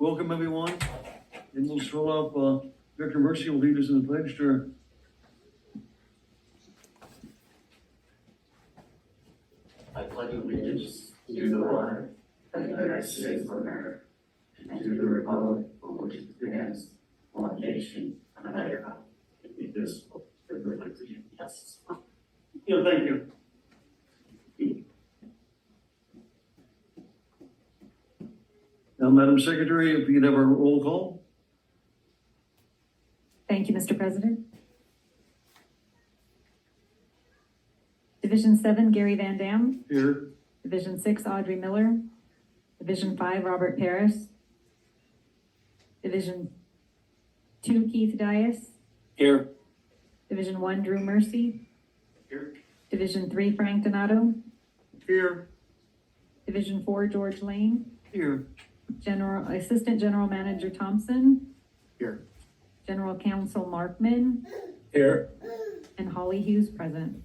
welcome everyone. And we'll start off, Director Mercy will lead us in the pledge to I pledge allegiance to the flag of the United States of America and to the republic for which it stands, one nation, under God, indivisible, with liberty and justice. Yeah, thank you. Now, Madam Secretary, if you could have a roll call. Thank you, Mr. President. Division 7, Gary Van Dam. Here. Division 6, Audrey Miller. Division 5, Robert Paris. Division 2, Keith Dias. Here. Division 1, Drew Mercy. Here. Division 3, Frank Donato. Here. Division 4, George Lane. Here. Assistant General Manager Thompson. Here. General Counsel Markman. Here. And Holly Hughes present.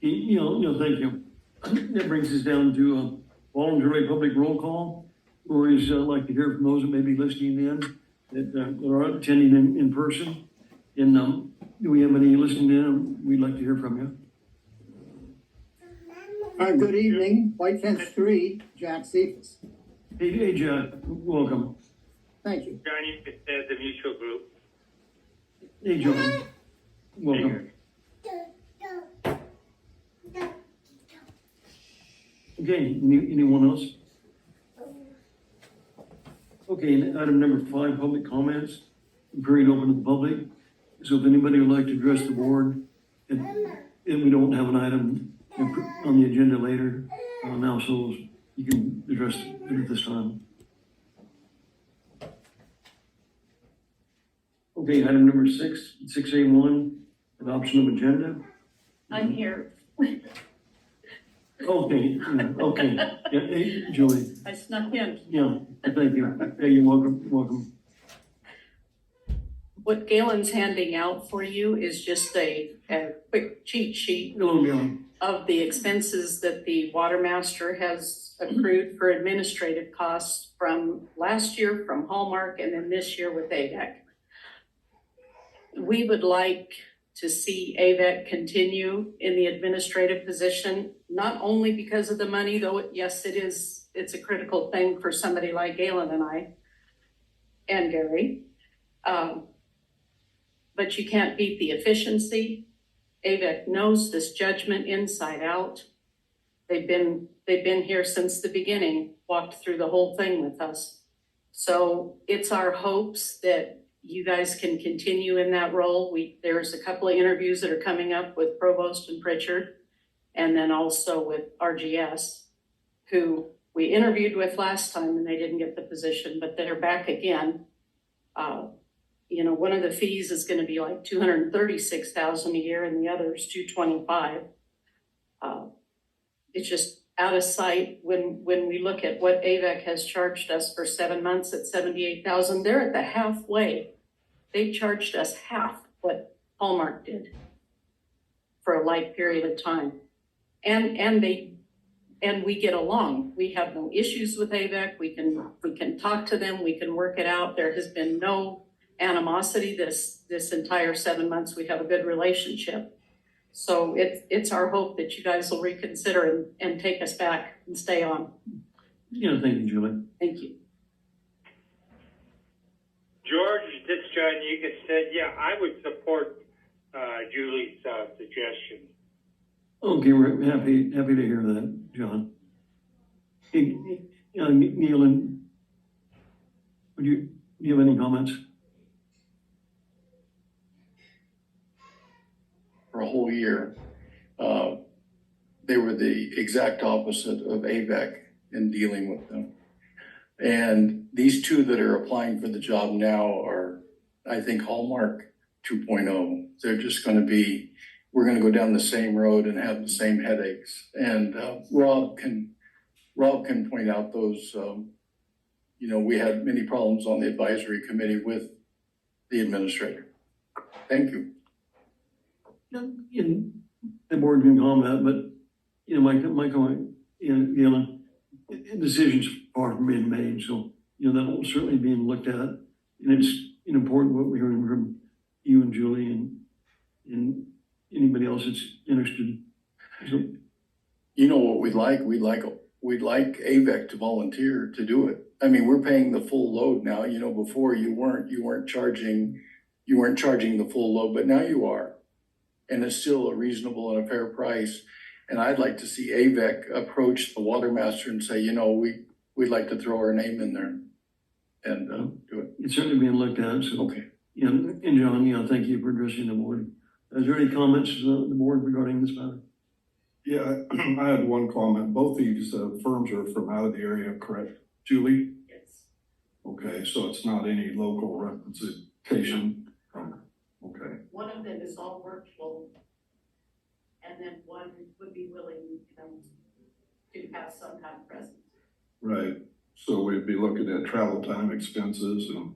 Thank you. That brings us down to a voluntary public roll call. We always like to hear from those that may be listening in, that are attending in person. And do we have any listening in? We'd like to hear from you. Good evening, White Fence 3, Jack Cephas. Hey, Jack, welcome. Thank you. John, you could say the mutual group. Hey, John, welcome. Okay, anyone else? Okay, item number 5, public comments, period open to the public. So if anybody would like to address the board, and we don't have an item on the agenda later, now, so you can address it at this time. Okay, item number 6, 6A1, adoption of agenda. I'm here. Okay, yeah, hey, Julie, I snuck in. yeah, thank you. Hey, you're welcome. What Galen's handing out for you is just a quick cheat sheet Hello, Leon. of the expenses that the water master has accrued for administrative costs from last year from Hallmark and then this year with Avek. We would like to see Avek continue in the administrative position, not only because of the money, though, yes, it's a critical thing for somebody like Galen and I, and Gary. But you can't beat the efficiency. Avek knows this judgment inside out. They've been here since the beginning, walked through the whole thing with us. So it's our hopes that you guys can continue in that role. There's a couple of interviews that are coming up with Provost and Pritchard, and then also with RGS, who we interviewed with last time and they didn't get the position, but they're back again. One of the fees is going to be like $236,000 a year, and the other is $225,000. It's just out of sight when we look at what Avek has charged us for 7 months at $78,000. They're at the halfway. They charged us half what Hallmark did for a light period of time, and we get along. We have no issues with Avek. We can talk to them. We can work it out. There has been no animosity this entire 7 months. We have a good relationship. So it's our hope that you guys will reconsider and take us back and stay on. Yeah, thank you, Julie. Thank you. George, this is John Yuga said, yeah, I would support Julie's suggestion. Okay, we're happy to hear that, John. Hey, Neil, do you have any comments? For a whole year, they were the exact opposite of Avek in dealing with them. And these two that are applying for the job now are, I think, Hallmark 2.0. They're just going to be, we're going to go down the same road and have the same headaches. And Rob can point out those, we had many problems on the advisory committee with the administrator. Thank you. In the board can comment, but my comment, decisions far from being made. So that'll certainly be looked at. And it's important what we're hearing from you and Julie and anybody else that's interested. So, You know what we'd like? We'd like Avek to volunteer to do it. I mean, we're paying the full load now. Before you weren't charging the full load, but now you are. And it's still a reasonable and a fair price. And I'd like to see Avek approach the water master and say, we'd like to throw our name in there and do it. it's certainly being looked at, so. Okay. And John, thank you for addressing the board. Is there any comments on the board regarding this matter? Yeah, I had one comment. Both these firms are from out of the area, correct? Julie? Yes. Okay, so it's not any local representation? Okay, One of them is all virtual. And then one would be willing, to have some kind of presence. right. So we'd be looking at travel time expenses and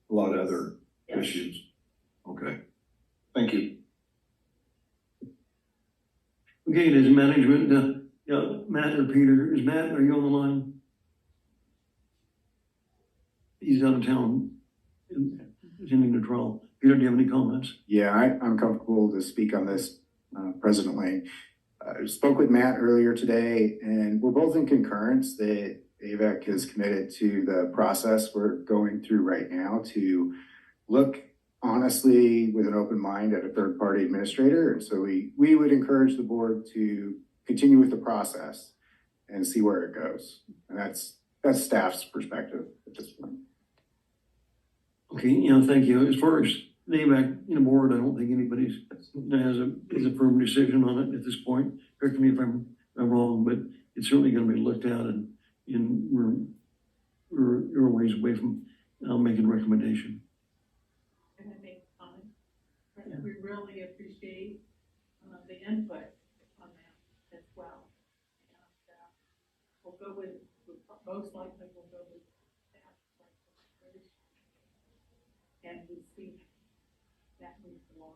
a lot of other Yes. issues. Okay, thank you. Okay, it is management, Matt or Peter, Matt, are you on the line? He's out of town, attending the trial. Peter, do you have any comments? Yeah, I'm comfortable to speak on this, President Lane. I spoke with Matt earlier today, and we're both in concurrence that Avek is committed to the process we're going through right now to look honestly with an open mind at a third-party administrator. And so we would encourage the board to continue with the process and see where it goes. And that's staff's perspective at this point. Okay, thank you. As far as the AVAC, board, I don't think anybody's has a firm decision on it at this point. Correct me if I'm wrong, but it's certainly gonna be looked at and we're a ways away from making a recommendation. Can I make a comment? We really appreciate the input on that as well. And we'll go with, most likely we'll go with staff. And we see that moves along.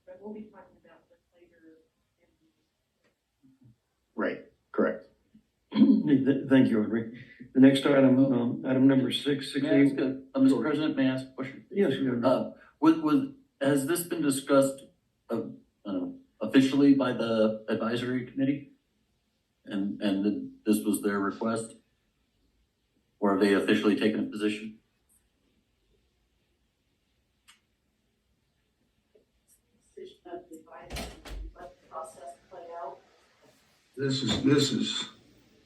But we'll be talking about this later. Right, correct. Thank you, Avery. The next item, item number six, May I ask Mr. President, may I ask a question? Yes, you have. Has this been discussed, officially by the advisory committee? And this was their request? Or have they officially taken a position? Decision of the advisor, let the process play out. This is.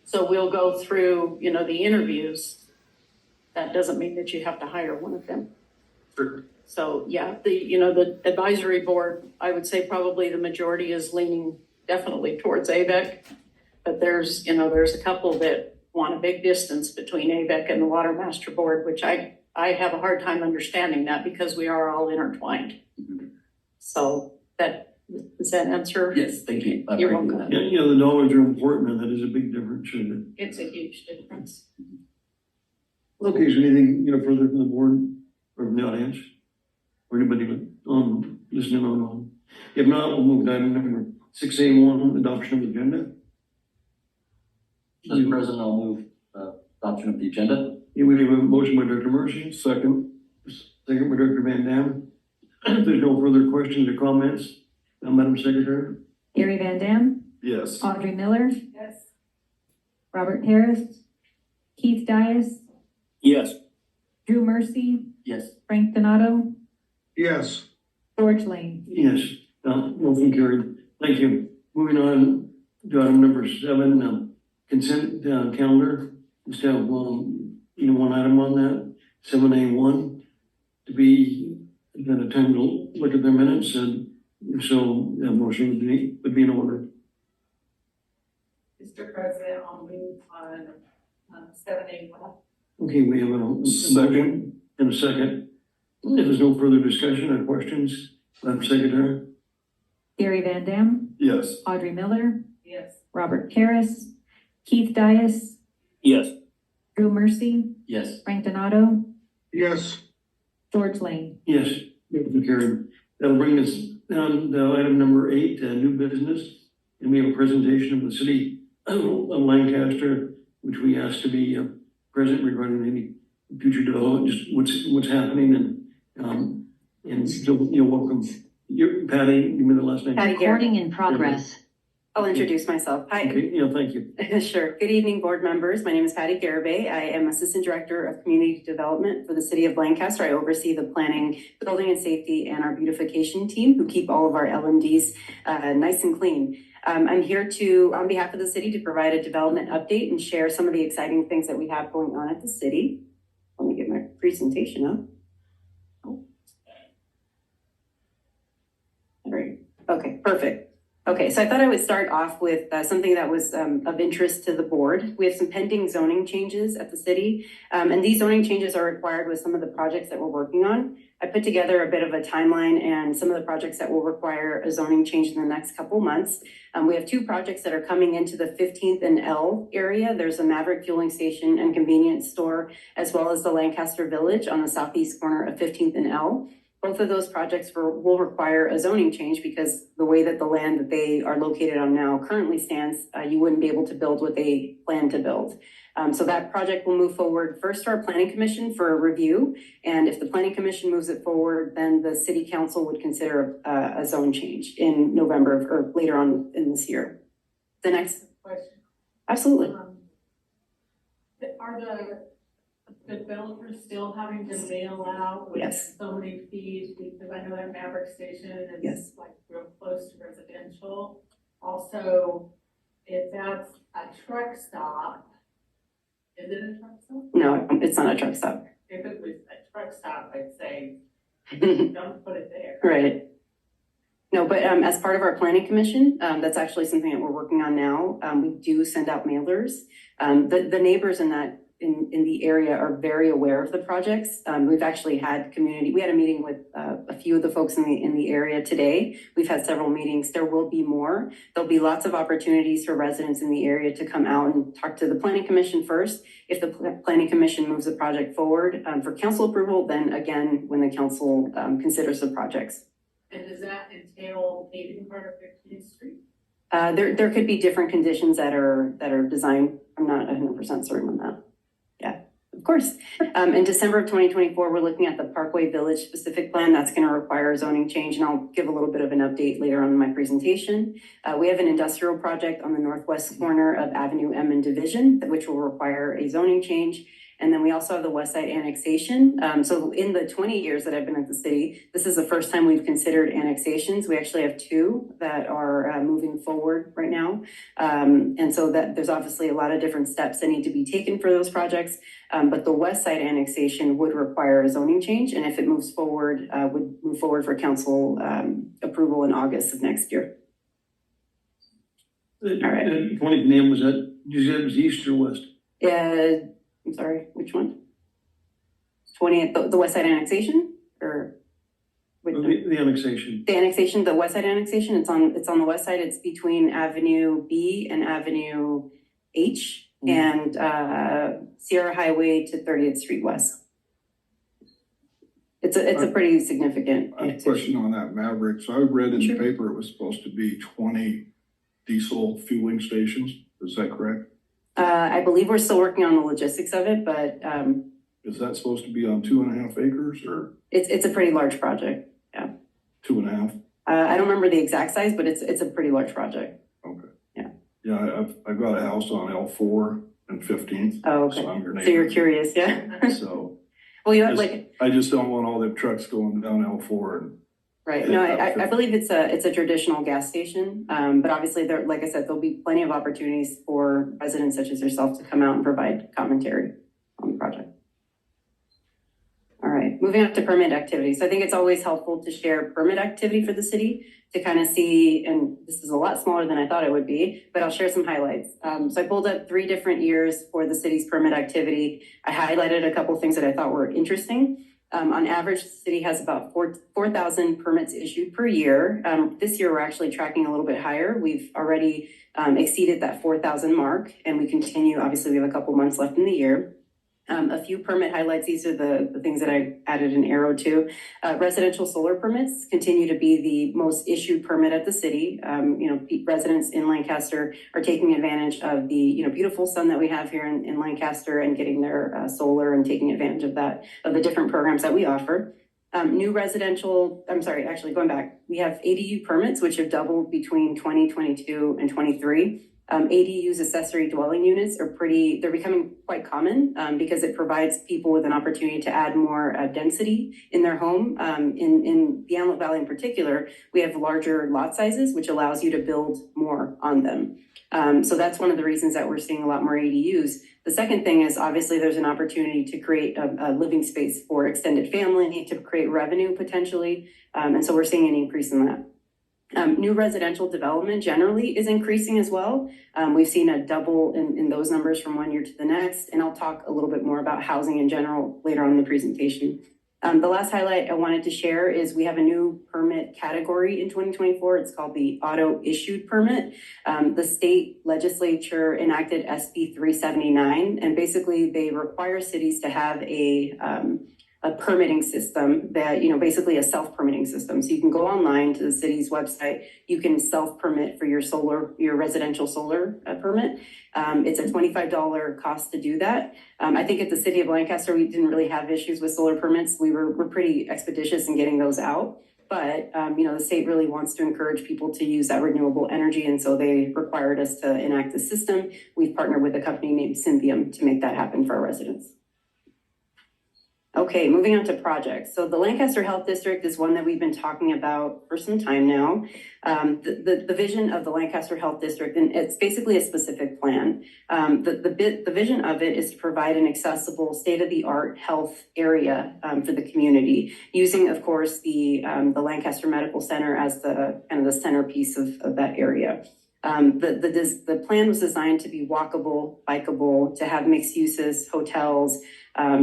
So we'll go through, the interviews. That doesn't mean that you have to hire one of them. Sure. So, yeah, the advisory board, I would say probably the majority is leaning definitely towards AVEC. But there's a couple that want a big distance between AVEC and the Water Master Board, which I have a hard time understanding that because we are all intertwined. Mhm. So does that answer? Yes, thank you. I You're appreciate welcome. that. The dollars are important and that is a big difference, isn't It's a huge difference. it? Okay, is there anything, further from the board or from the audience? Or anybody listening on? If not, we'll move to item number 6A1, adoption of agenda. Mr. President, I'll move adoption of the agenda. Here we have a motion by Director Mercy, second by Director Van Dam. If there's no further questions or comments, Madam Secretary? Gary Van Dam, Yes. Audrey Miller, Yes. Robert Harris, Keith Dias, Yes. Drew Mercy, Yes. Frank Donato, Yes. George Lane. Yes, motion carried. Thank you. Moving on to item number 7, consent calendar. Just have one item on that, 7A1, to be, at a time to look at their minutes, and if so, that motion would be in order. Mr. President, I'll move on 7A1. Okay, we have a second and a second. If there's no further discussion or questions, Madam Secretary? Gary Van Dam, Yes. Audrey Miller, Yes. Robert Harris, Keith Dias, Yes. Drew Mercy, Yes. Frank Donato, Yes. George Lane. Yes, motion carried. That'll bring us down to item number 8, new business. And we have a presentation of the city of Lancaster, which we asked to be present regarding any future development, just what's happening and so, welcome. You're Patty, give me the last name. Patty Garrett. Recording in progress. I'll introduce myself. Hi. Okay, thank you. Sure. Good evening, board members. My name is Patty Garibay. I am Assistant Director of Community Development for the City of Lancaster. I oversee the planning, building and safety, and our beautification team who keep all of our LMDs nice and clean. I'm here on behalf of the city, to provide a development update and share some of the exciting things that we have going on at the city. Let me get my presentation up. Oh. All right. Okay, perfect. Okay, so I thought I would start off with something that was of interest to the board. We have some pending zoning changes at the city, and these zoning changes are required with some of the projects that we're working on. I put together a bit of a timeline and some of the projects that will require a zoning change in the next couple months. We have 2 projects that are coming into the 15th and L area. There's a Maverick fueling station and convenience store, as well as the Lancaster Village on the southeast corner of 15th and L. Both of those projects will require a zoning change because the way that the land that they are located on now currently stands, you wouldn't be able to build what they plan to build. So that project will move forward first to our planning commission for a review. And if the planning commission moves it forward, then the city council would consider a zone change in November or later on in this year. The next Question. Absolutely. Are the developers still having to mail out with Yes. so many fees? Because I know that Maverick station is Yes. like real close to residential. Also, if that's a truck stop, is it a truck stop? No, it's not a truck stop. If it was a truck stop, I'd say, don't put it there. Right. No, but as part of our planning commission, that's actually something that we're working on now. We do send out mailers. The neighbors in the area are very aware of the projects. We've actually had we had a meeting with a few of the folks in the area today. We've had several meetings. There will be more. There'll be lots of opportunities for residents in the area to come out and talk to the planning commission first. If the planning commission moves the project forward for council approval, then again, when the council considers the projects. And does that entail paving part of 15th Street? There could be different conditions that are designed. I'm not 100% certain on that. Yeah, of course. In December of 2024, we're looking at the Parkway Village specific plan. That's going to require a zoning change, and I'll give a little bit of an update later on in my presentation. We have an industrial project on the northwest corner of Avenue M and Division, which will require a zoning change. And then we also have the West Side annexation. So in the 20 years that I've been at the city, this is the first time we've considered annexations. We actually have 2 that are moving forward right now. And so that there's obviously a lot of different steps that need to be taken for those projects. But the West Side annexation would require a zoning change. And if it moves forward, would move forward for council approval in August of next year. All right. 20th name was that, you said it was east or west? I'm sorry, which one? 20th, the West Side annexation, or? The annexation. The annexation, the West Side annexation, it's on the west side. It's between Avenue B and Avenue H and Sierra Highway to 30th Street West. It's a pretty significant. I have a question on that Maverick. So I read in the Sure. paper it was supposed to be 20 diesel fueling stations. Is that correct? I believe we're still working on the logistics of it, but Is that supposed to be on 2.5 acres or it's a pretty large project. 2.5? I don't remember the exact size, but it's a pretty large project. Okay. Yeah. Yeah, I've got a house on L4 and 15th. Oh, okay. So I'm your So you're neighbor. curious, yeah? So Well, you have like. I just don't want all the trucks going down L4 and Right, no, I believe it's a traditional gas station, but obviously there, like I said, there'll be plenty of opportunities for residents such as yourself to come out and provide commentary on the project. All right, moving on to permit activities. I think it's always helpful to share permit activity for the city to kind of see, and this is a lot smaller than I thought it would be, but I'll share some highlights. So I pulled up 3 different years for the city's permit activity. I highlighted a couple things that I thought were interesting. On average, the city has about 4,000 permits issued per year. This year, we're actually tracking a little bit higher. We've already exceeded that 4,000 mark, and we continue. Obviously, we have a couple months left in the year. A few permit highlights, these are the things that I added an arrow to. Residential solar permits continue to be the most issued permit at the city. Residents in Lancaster are taking advantage of the, beautiful sun that we have here in Lancaster and getting their solar and taking advantage of that, of the different programs that we offer. Going back, we have ADU permits, which have doubled between 2022 and 23. ADUs, accessory dwelling units, they're becoming quite common because it provides people with an opportunity to add more density in their home. In the Antelope Valley in particular, we have larger lot sizes, which allows you to build more on them. So that's one of the reasons that we're seeing a lot more ADUs. The second thing is obviously there's an opportunity to create a living space for extended family, to create revenue potentially. And so we're seeing an increase in that. New residential development generally is increasing as well. We've seen a double in those numbers from one year to the next, and I'll talk a little bit more about housing in general later on in the presentation. The last highlight I wanted to share is we have a new permit category in 2024. It's called the auto issued permit. The state legislature enacted SB 379, and basically they require cities to have a permitting system that, basically a self-permitting system. So you can go online to the city's website, you can self-permit for your residential solar permit. It's a $25 cost to do that. I think at the city of Lancaster, we didn't really have issues with solar permits. We're pretty expeditious in getting those out. But, the state really wants to encourage people to use that renewable energy. And so they required us to enact the system. We've partnered with a company named Symbium to make that happen for our residents. Okay, moving on to projects. So the Lancaster Health District is one that we've been talking about for some time now. The vision of the Lancaster Health District, and it's basically a specific plan. The vision of it is to provide an accessible, state-of-the-art health area for the community, using, of course, the Lancaster Medical Center as the kind of the centerpiece of that area. The plan was designed to be walkable, bikeable, to have mixed uses, hotels,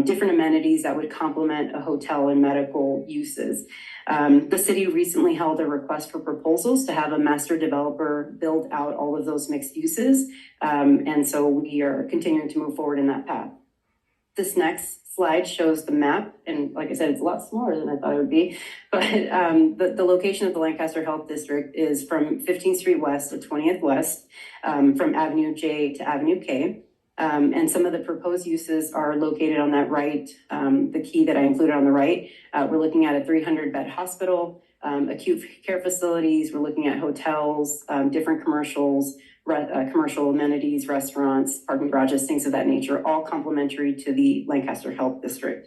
different amenities that would complement a hotel and medical uses. The city recently held a request for proposals to have a master developer build out all of those mixed uses. And so we are continuing to move forward in that path. This next slide shows the map. And like I said, it's a lot smaller than I thought it would be. But the location of the Lancaster Health District is from 15th Street West to 20th West, from Avenue J to Avenue K. And some of the proposed uses are located on that right, the key that I included on the right. We're looking at a 300-bed hospital, acute care facilities. We're looking at hotels, different commercials, commercial amenities, restaurants, parking garages, things of that nature, all complementary to the Lancaster Health District.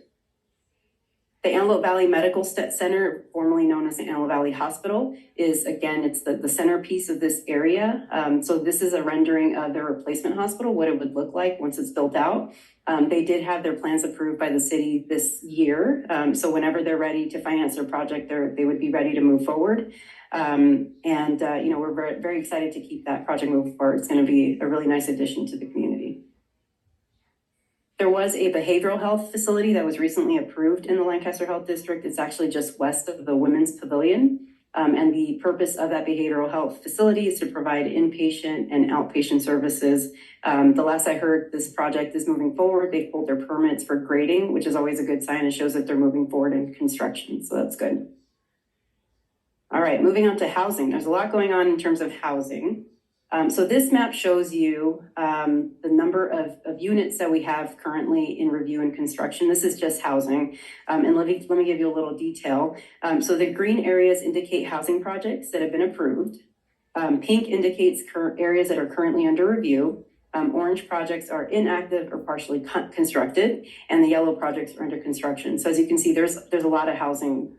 The Antelope Valley Medical Center, formerly known as the Antelope Valley Hospital, is, again, it's the centerpiece of this area. So this is a rendering of their replacement hospital, what it would look like once it's built out. They did have their plans approved by the city this year. So whenever they're ready to finance their project, they would be ready to move forward. We're very, very excited to keep that project moving forward. It's going to be a really nice addition to the community. There was a behavioral health facility that was recently approved in the Lancaster Health District. It's actually just west of the Women's Pavilion. And the purpose of that behavioral health facility is to provide inpatient and outpatient services. The last I heard, this project is moving forward. They pulled their permits for grading, which is always a good sign. It shows that they're moving forward in construction. So that's good. All right, moving on to housing. There's a lot going on in terms of housing. So this map shows you the number of units that we have currently in review and construction. This is just housing. And let me give you a little detail. So the green areas indicate housing projects that have been approved. Pink indicates areas that are currently under review. Orange projects are inactive or partially constructed, and the yellow projects are under construction. So as you can see, there's a lot of housing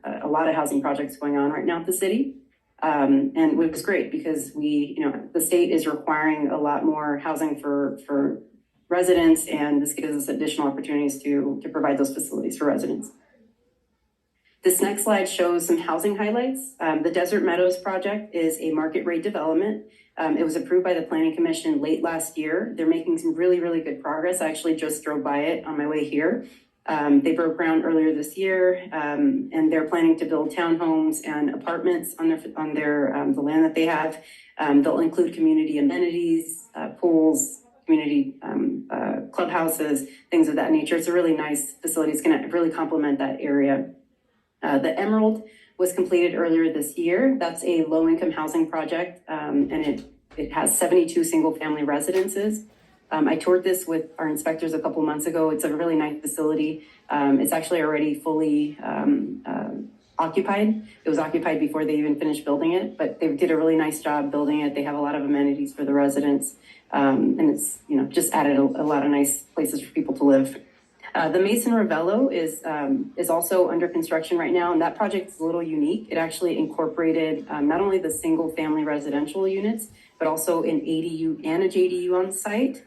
projects going on right now at the city. And it was great because the state is requiring a lot more housing for residents, and this gives us additional opportunities to provide those facilities for residents. This next slide shows some housing highlights. The Desert Meadows project is a market rate development. It was approved by the Planning Commission late last year. They're making some really, really good progress. I actually just drove by it on my way here. They broke ground earlier this year, and they're planning to build townhomes and apartments on the land that they have. They'll include community amenities, pools, community clubhouses, things of that nature. It's a really nice facility. It's going to really complement that area. The Emerald was completed earlier this year. That's a low-income housing project, and it has 72 single-family residences. I toured this with our inspectors a couple months ago. It's a really nice facility. It's actually already fully occupied. It was occupied before they even finished building it, but they did a really nice job building it. They have a lot of amenities for the residents, and it's just added a lot of nice places for people to live. The Mason Ravello is also under construction right now, and that project is a little unique. It actually incorporated not only the single-family residential units, but also an ADU and a JDU on site.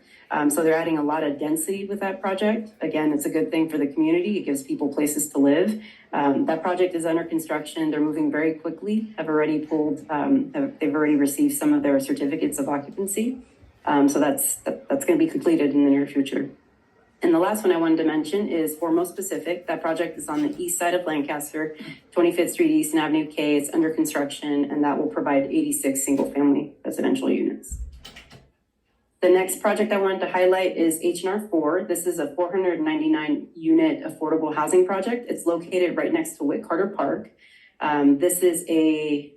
So they're adding a lot of density with that project. Again, it's a good thing for the community. It gives people places to live. That project is under construction. They're moving very quickly. They've already received some of their certificates of occupancy. So that's going to be completed in the near future. And the last one I wanted to mention is Foremost Pacific. That project is on the east side of Lancaster, 25th Street East and Avenue K. It's under construction, and that will provide 86 single-family residential units. The next project I wanted to highlight is H&R 4. This is a 499 unit affordable housing project. It's located right next to Whit Carter Park. This is a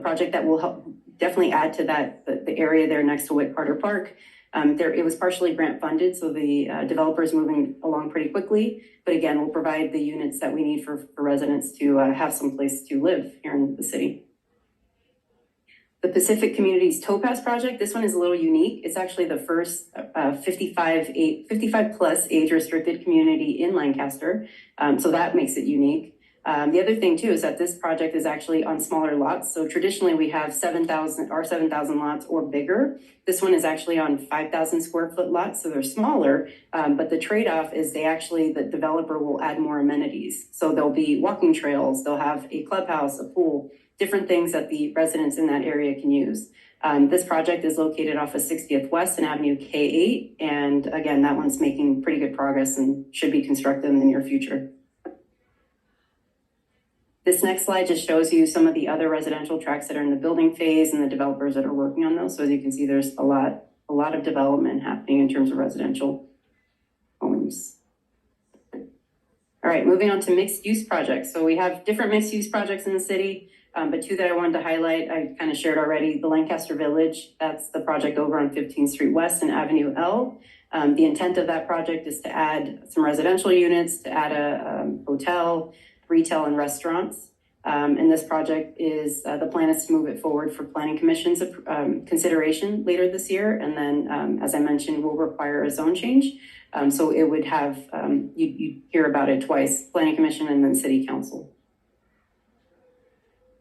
project that will help definitely add to the area there next to Whit Carter Park. It was partially grant funded, so the developer is moving along pretty quickly. But again, we'll provide the units that we need for residents to have some place to live here in the city. The Pacific Communities Topaz project, this one is a little unique. It's actually the first 55 plus age restricted community in Lancaster. So that makes it unique. The other thing too is that this project is actually on smaller lots. So traditionally we have 7,000 lots or bigger. This one is actually on 5,000 square foot lots, so they're smaller. But the trade-off is the developer will add more amenities. So there'll be walking trails, they'll have a clubhouse, a pool, different things that the residents in that area can use. This project is located off of 60th West and Avenue K8. And again, that one's making pretty good progress and should be constructed in the near future. This next slide just shows you some of the other residential tracts that are in the building phase and the developers that are working on those. So as you can see, there's a lot of development happening in terms of residential homes. All right, moving on to mixed use projects. So we have different mixed use projects in the city, but two that I wanted to highlight, I kind of shared already. The Lancaster Village, that's the project over on 15th Street West and Avenue L. The intent of that project is to add some residential units, to add a hotel, retail, and restaurants. And this project is, the plan is to move it forward for Planning Commission's consideration later this year. And then, as I mentioned, will require a zone change. So it would have, you'd hear about it twice, Planning Commission and then City Council.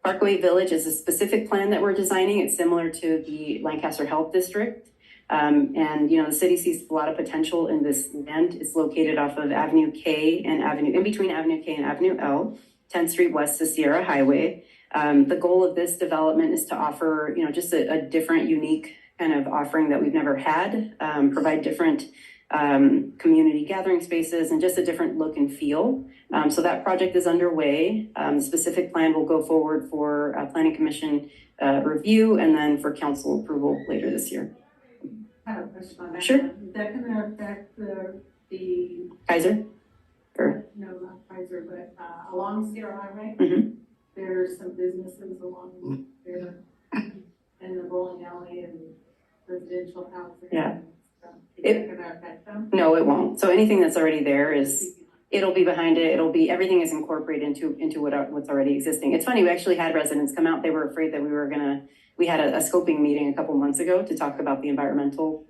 Parkway Village is a specific plan that we're designing. It's similar to the Lancaster Health District. And the city sees a lot of potential in this land. It's located off of Avenue K and in between Avenue K and Avenue L, 10th Street West to Sierra Highway. The goal of this development is to offer, just a different, unique kind of offering that we've never had, provide different community gathering spaces and just a different look and feel. So that project is underway. The specific plan will go forward for Planning Commission review and then for council approval later this year. I have a question on that. Sure. Is that gonna affect the Kaiser? Or, no, not Kaiser, but along Sierra Highway? Mhm. There's some businesses along there and the bowling alley and residential housing. Yeah. and stuff. Is that gonna affect them? No, it won't. So anything that's already there it'll be behind it. Everything is incorporated into what's already existing. It's funny, we actually had residents come out. They were afraid that we had a scoping meeting a couple months ago to talk about the environmental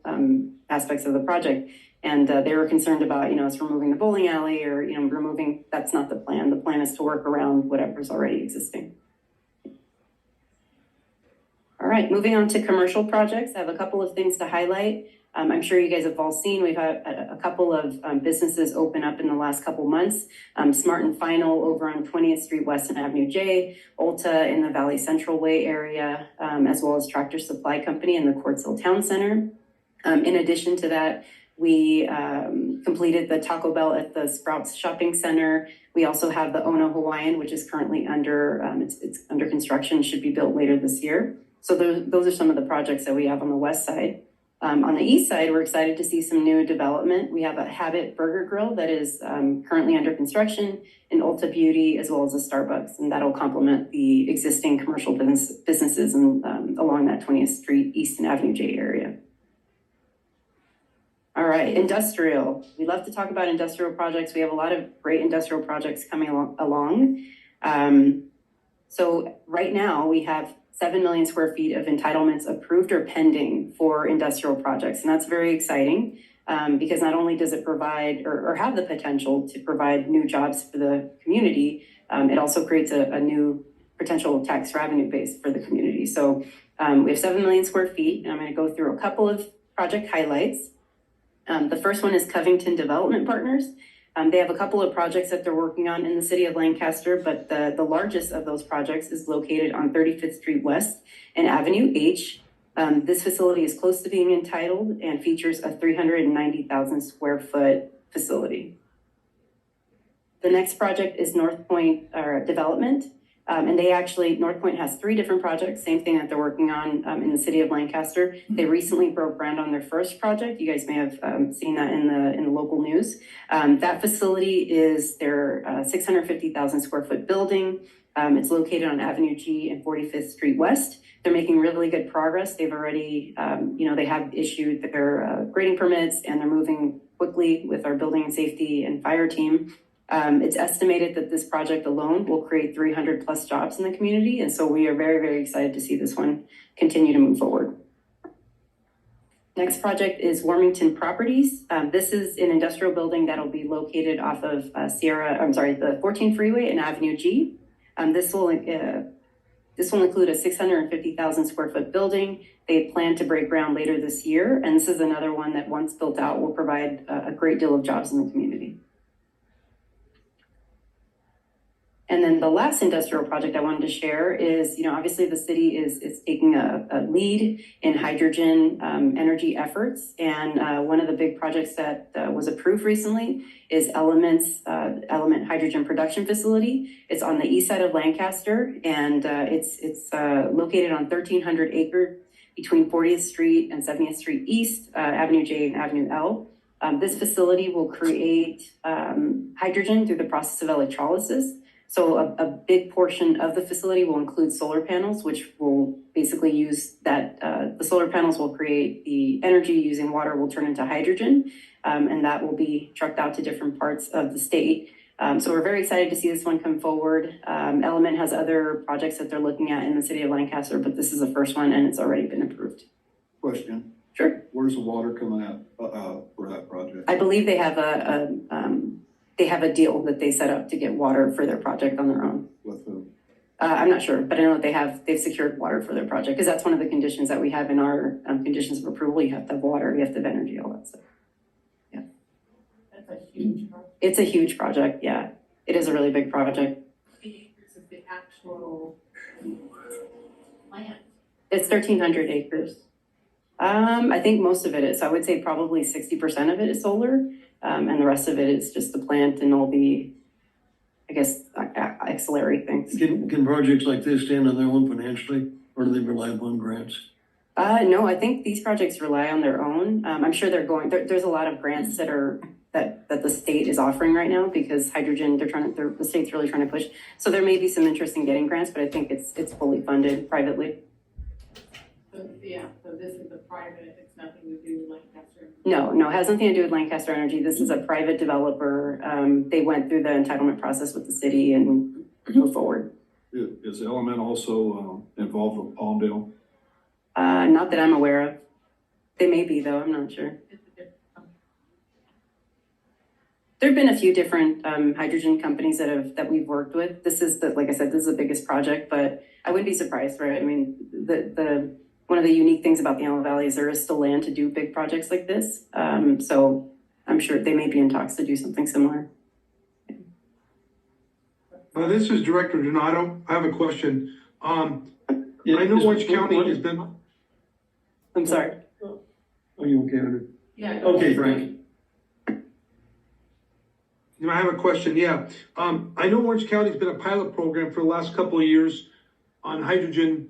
aspects of the project. And they were concerned about, us removing the bowling alley or, that's not the plan. The plan is to work around whatever's already existing. All right, moving on to commercial projects. I have a couple of things to highlight. I'm sure you guys have all seen, we've had a couple of businesses open up in the last couple months. Smart and Final over on 20th Street West and Avenue J, Ulta in the Valley Central Way area, as well as Tractor Supply Company in the Quartz Town Center. In addition to that, we completed the Taco Bell at the Sprouts Shopping Center. We also have the Ono Hawaiian, which is currently it's under construction, should be built later this year. So those are some of the projects that we have on the west side. On the east side, we're excited to see some new development. We have a Habit Burger Grill that is currently under construction, an Ulta Beauty, as well as a Starbucks, and that'll complement the existing commercial businesses along that 20th Street East and Avenue J area. All right, industrial. We love to talk about industrial projects. We have a lot of great industrial projects coming along. So right now we have 7 million square feet of entitlements approved or pending for industrial projects. And that's very exciting because not only does it provide or have the potential to provide new jobs for the community, it also creates a new potential tax revenue base for the community. So we have 7 million square feet, and I'm going to go through a couple of project highlights. The first one is Covington Development Partners. They have a couple of projects that they're working on in the city of Lancaster, but the largest of those projects is located on 35th Street West and Avenue H. This facility is close to being entitled and features a 390,000 square foot facility. The next project is North Point Development. And North Point has 3 different projects, same thing that they're working on in the city of Lancaster. They recently broke ground on their first project. You guys may have seen that in the local news. That facility is their 650,000 square foot building. It's located on Avenue G and 45th Street West. They're making really good progress. They've already, they have issued their grading permits, and they're moving quickly with our building and safety and fire team. It's estimated that this project alone will create 300 plus jobs in the community. And so we are very, very excited to see this one continue to move forward. Next project is Warmington Properties. This is an industrial building that'll be located off of the 14 freeway and Avenue G. This will include a 650,000 square foot building. They plan to break ground later this year. And this is another one that once built out will provide a great deal of jobs in the community. And then the last industrial project I wanted to share is, obviously the city is taking a lead in hydrogen energy efforts. And one of the big projects that was approved recently is Element Hydrogen Production Facility. It's on the east side of Lancaster, and it's located on 1,300 acres between 40th Street and 70th Street East, Avenue J and Avenue L. This facility will create hydrogen through the process of electrolysis. So a big portion of the facility will include solar panels, which will basically use that, the solar panels will create the energy using water will turn into hydrogen, and that will be trucked out to different parts of the state. So we're very excited to see this one come forward. Element has other projects that they're looking at in the city of Lancaster, but this is the first one and it's already been approved. Question. Sure. Where's the water coming out for that project? I believe they have a deal that they set up to get water for their project on their own. With who? I'm not sure, but I know they've secured water for their project because that's one of the conditions that we have in our conditions of approval. You have to have water, you have to have energy, all that stuff. Yeah. That's a huge project. It's a huge project. Yeah, it is a really big project. The acres of the actual plant. It's 1,300 acres. I think most of it is. I would say probably 60% of it is solar. And the rest of it is just the plant and all the, I guess, auxiliary things. Can projects like this stand on their own financially, or do they rely upon grants? No, I think these projects rely on their own. I'm sure there's a lot of grants that the state is offering right now because hydrogen, the state's really trying to push. So there may be some interest in getting grants, but I think it's fully funded privately. So this is a private, it's nothing to do with Lancaster. No, it has nothing to do with Lancaster Energy. This is a private developer. They went through the entitlement process with the city and moved forward. Is Element also involved with Palmdale? Not that I'm aware of. They may be though, I'm not sure. It's a different company. There have been a few different hydrogen companies that we've worked with. This is like I said, this is the biggest project, but I wouldn't be surprised, right? I mean, one of the unique things about the Antelope Valley is there is still land to do big projects like this. So I'm sure they may be in talks to do something similar. This is Director Donato. I have a question. I know Orange County has been. I'm sorry. Are you okay with it? Yeah. Okay, Frank. I have a question, yeah. I know Orange County's been a pilot program for the last couple of years on hydrogen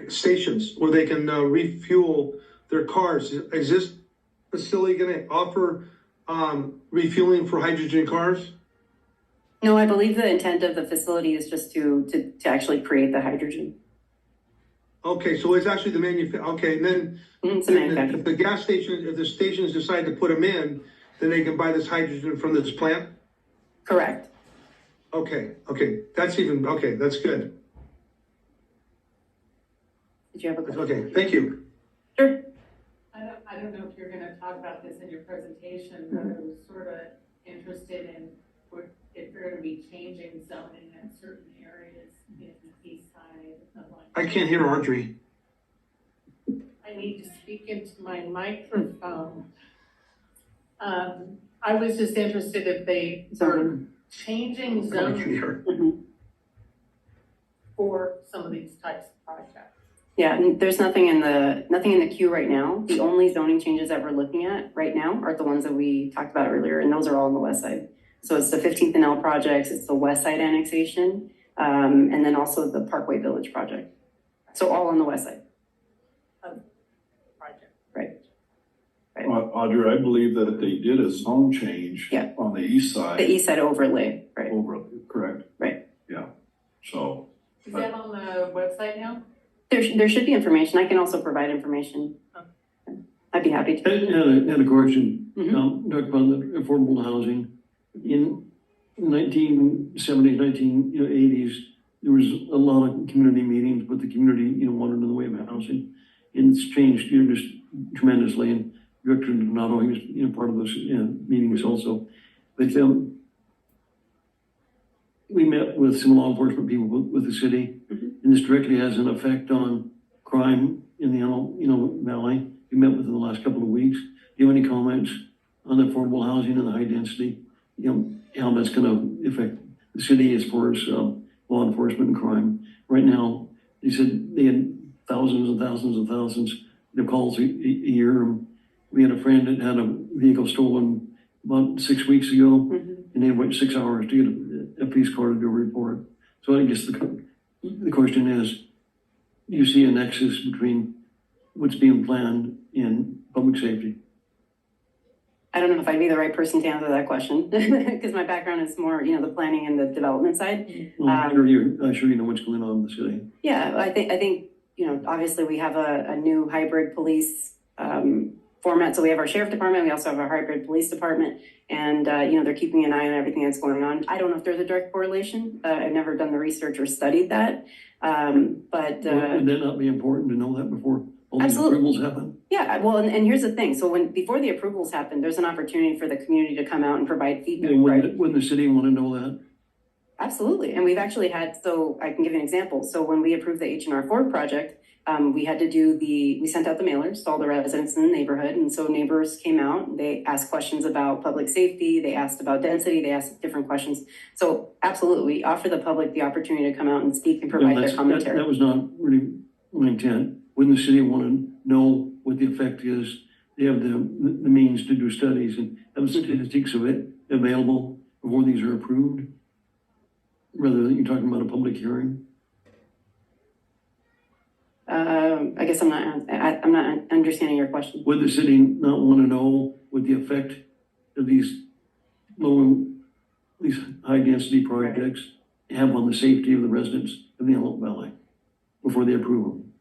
stations where they can refuel their cars. Is this facility gonna offer, refueling for hydrogen cars? No, I believe the intent of the facility is just to actually create the hydrogen. Okay, so it's actually the okay, and then It's a manufacturer. if the gas station, if the stations decide to put them in, then they can buy this hydrogen from this plant? Correct. Okay, that's good. Did you have a question? Okay, thank you. Sure. I don't know if you're gonna talk about this in your presentation, but I was sort of interested in if you're gonna be changing zoning in certain areas in the east side of I like. can't hear Audrey. I need to speak into my microphone. I was just interested if they are changing I can't zoning hear her. for some of these types of projects. Yeah, and there's nothing in the queue right now. The only zoning changes that we're looking at right now are the ones that we talked about earlier, and those are all on the west side. So it's the 15th and L projects, it's the west side annexation, and then also the Parkway Village project. So all on the west side. Project. Right. Audrey, I believe that they did a zone change Yeah. on the east side. The east side overlay, right? Over, correct? Right. Yeah, so. Is that on the website now? There should be information. I can also provide information. I'd be happy to. I had a question, Mhm. talked about the affordable housing. In 1970s, 1980s, there was a lot of community meetings, but the community, wanted in the way of housing. And it's changed, just tremendously. And Director Donato, he was, part of those meetings also. But we met with some law enforcement people with the city, and this directly has an effect on crime in the valley. We met with them the last couple of weeks. Do you have any comments on the affordable housing and the high density? How that's going to affect the city as far as law enforcement and crime? Right now, they said they had thousands and thousands and thousands of calls a year. We had a friend that had a vehicle stolen about 6 weeks ago, and they wait 6 hours to get a police car to do a report. So I guess the question is, do you see a nexus between what's being planned in public safety? I don't know if I'd be the right person to answer that question because my background is more, the planning and the development side. I'm sure you know what's going on in the city. Yeah, I think, obviously we have a new hybrid police format. So we have our sheriff department, we also have our hybrid police department, and they're keeping an eye on everything that's going on. I don't know if there's a direct correlation. I've never done the research or studied that. Would that not be important to know that before all these Absolutely. approvals happen? Yeah, well, and here's the thing. So before the approvals happen, there's an opportunity for the community to come out and provide feedback, right? Wouldn't the city want to know that? Absolutely. And we've actually had, so I can give you an example. So when we approved the H&R Ford project, we had to we sent out the mailers to all the residents in the neighborhood. And so neighbors came out, they asked questions about public safety, they asked about density, they asked different questions. So absolutely, we offer the public the opportunity to come out and speak and provide their commentary. That was not really my intent. Wouldn't the city want to know what the effect is? They have the means to do studies and have statistics of it available before these are approved, rather than you're talking about a public hearing. I guess I'm not understanding your question. Would the city not want to know what the effect of these high density projects have on the safety of the residents of the Antelope Valley before they approve them?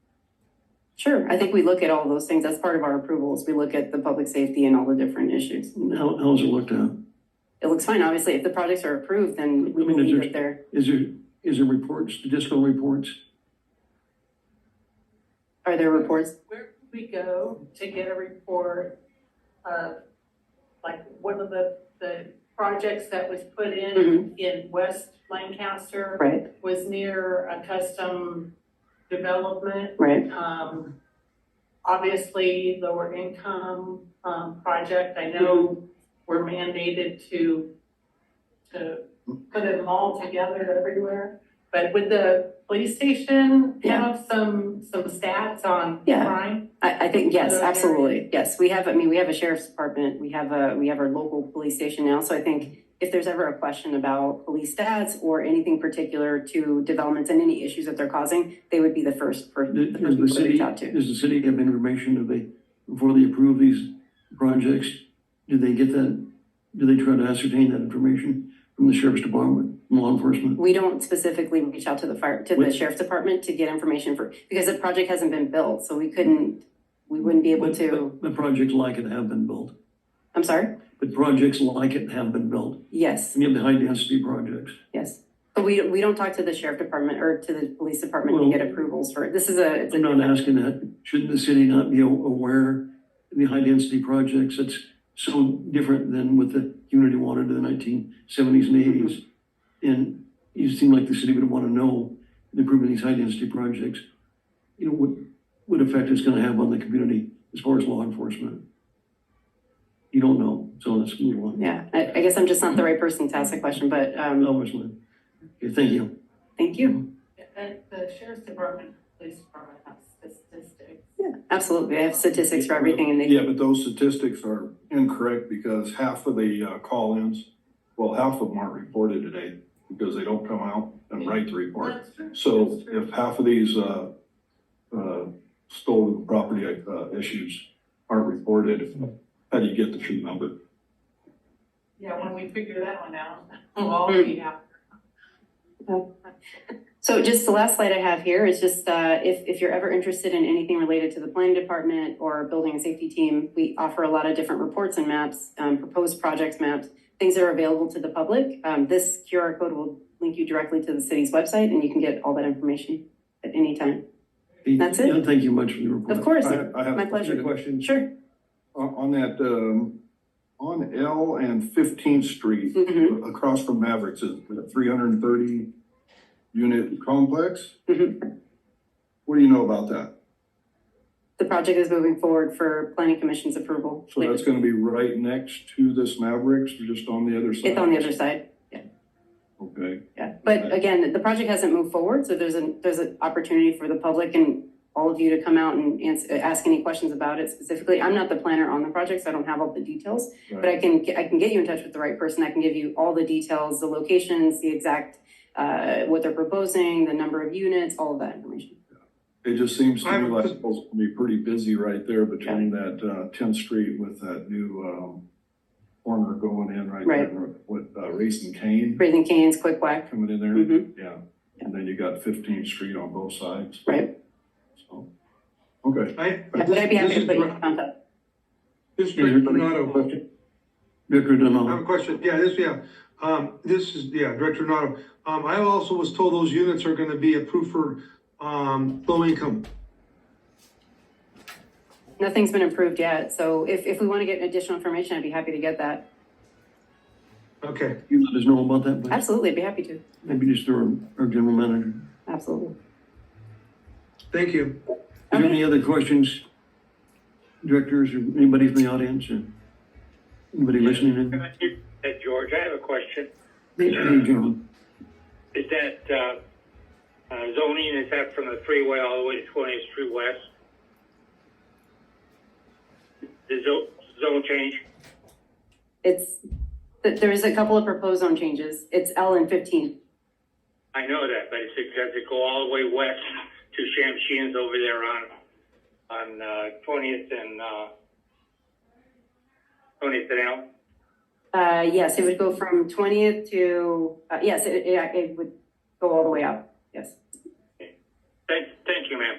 Sure. I think we look at all those things. That's part of our approvals. We look at the public safety and all the different issues. How is it looked at? It looks fine. Obviously, if the projects are approved, then we believe that they're. Is there reports, statistical reports? Are there reports? Where could we go to get a report of, like, one of the projects that was put in West Lancaster Right. was near a custom development. Right. Obviously, lower income project. I know we're mandated to put them all together everywhere. But would the police station have some stats on crime? I think, yes, absolutely. Yes, we have a sheriff's department. We have our local police station now. So I think if there's ever a question about police stats or anything particular to developments and any issues that they're causing, they would be the first person to reach out to. Does the city have information? Do they before they approve these projects? Do they get that, do they try to ascertain that information from the sheriff's department, law enforcement? We don't specifically reach out to the What- sheriff's department to get information because the project hasn't been built, so we wouldn't be able to, But projects like it have been built. I'm sorry? But projects like it have been built. Yes, Any of the high-density projects. yes. But we don't talk to the sheriff department or to the police department to Well, get approvals for, it's a. I'm not asking that. Shouldn't the city not be aware of the high-density projects? That's so different than what the community wanted in the 1970s and 80s. And you seem like the city would want to know the improvement of these high-density projects, you know, what effect it's going to have on the community as far as law enforcement. You don't know, so let's move on. Yeah, I guess I'm just not the right person to ask the question, but, Obviously. Okay, thank you. thank you. The sheriff's department, police department have statistics. Yeah, absolutely. I have statistics for everything and they. Yeah, but those statistics are incorrect because half of the call-ins, well, half of them aren't reported today because they don't come out and write the report. That's true. So That's true. if half of these stolen property issues aren't reported, how do you get the true number? Yeah, when we figure that one out, we'll all be happy. So just the last slide I have here is just, if you're ever interested in anything related to the planning department or building and safety team, we offer a lot of different reports and maps, proposed projects maps, things that are available to the public. This QR code will link you directly to the city's website and you can get all that information at any time. That's it. Yeah, thank you much for the report. Of course, I have my a pleasure. Question. Sure. On that, on L and 15th Street, Mhm. across from Mavericks, is a 330 unit complex. Mhm. What do you know about that? The project is moving forward for planning commission's approval. So that's gonna be right next to this Mavericks, or just on the other side? It's on the other side. Okay, Yeah, but again, the project hasn't moved forward, so there's an opportunity for the public and all of you to come out and ask any questions about it specifically. I'm not the planner on the project, so I don't have all the details, but right. I can get you in touch with the right person. I can give you all the details, the locations, the exact, what they're proposing, the number of units, all of that information. It just seems to I me have a like quick- it's supposed to be pretty busy right there between that 10th Street with that new corner going in right Right. there with Racing Cane Raising Cane's, Quick Whack, coming in there. Mhm. Yeah, and then you got 15th Street on both sides. right? So, okay. Yeah, but I'd be happy to put you in contact. This is Is there anybody- Donato. Director I have a Donato. question. Yeah, this is Director Donato. I also was told those units are gonna be approved for, low income. Nothing's been approved yet, so if we want to get additional information, I'd be happy to get that. Okay. You let us know about that, please. Absolutely, I'd be happy to. Maybe just our general manager. Absolutely. Thank you. Do you have any other questions, directors, or anybody from the audience, or anybody listening in? George, I have a question. Hey, John. Is that, zoning, is that from the freeway all the way to 20th Street West? The zone change? There is a couple of proposed zone changes. It's L and 15. I know that, but does it go all the way west to Shamshian's over there on 20th and 20th and L? Yes, it would go from 20th to, yes, it would go all the way out, yes. Thank you, ma'am.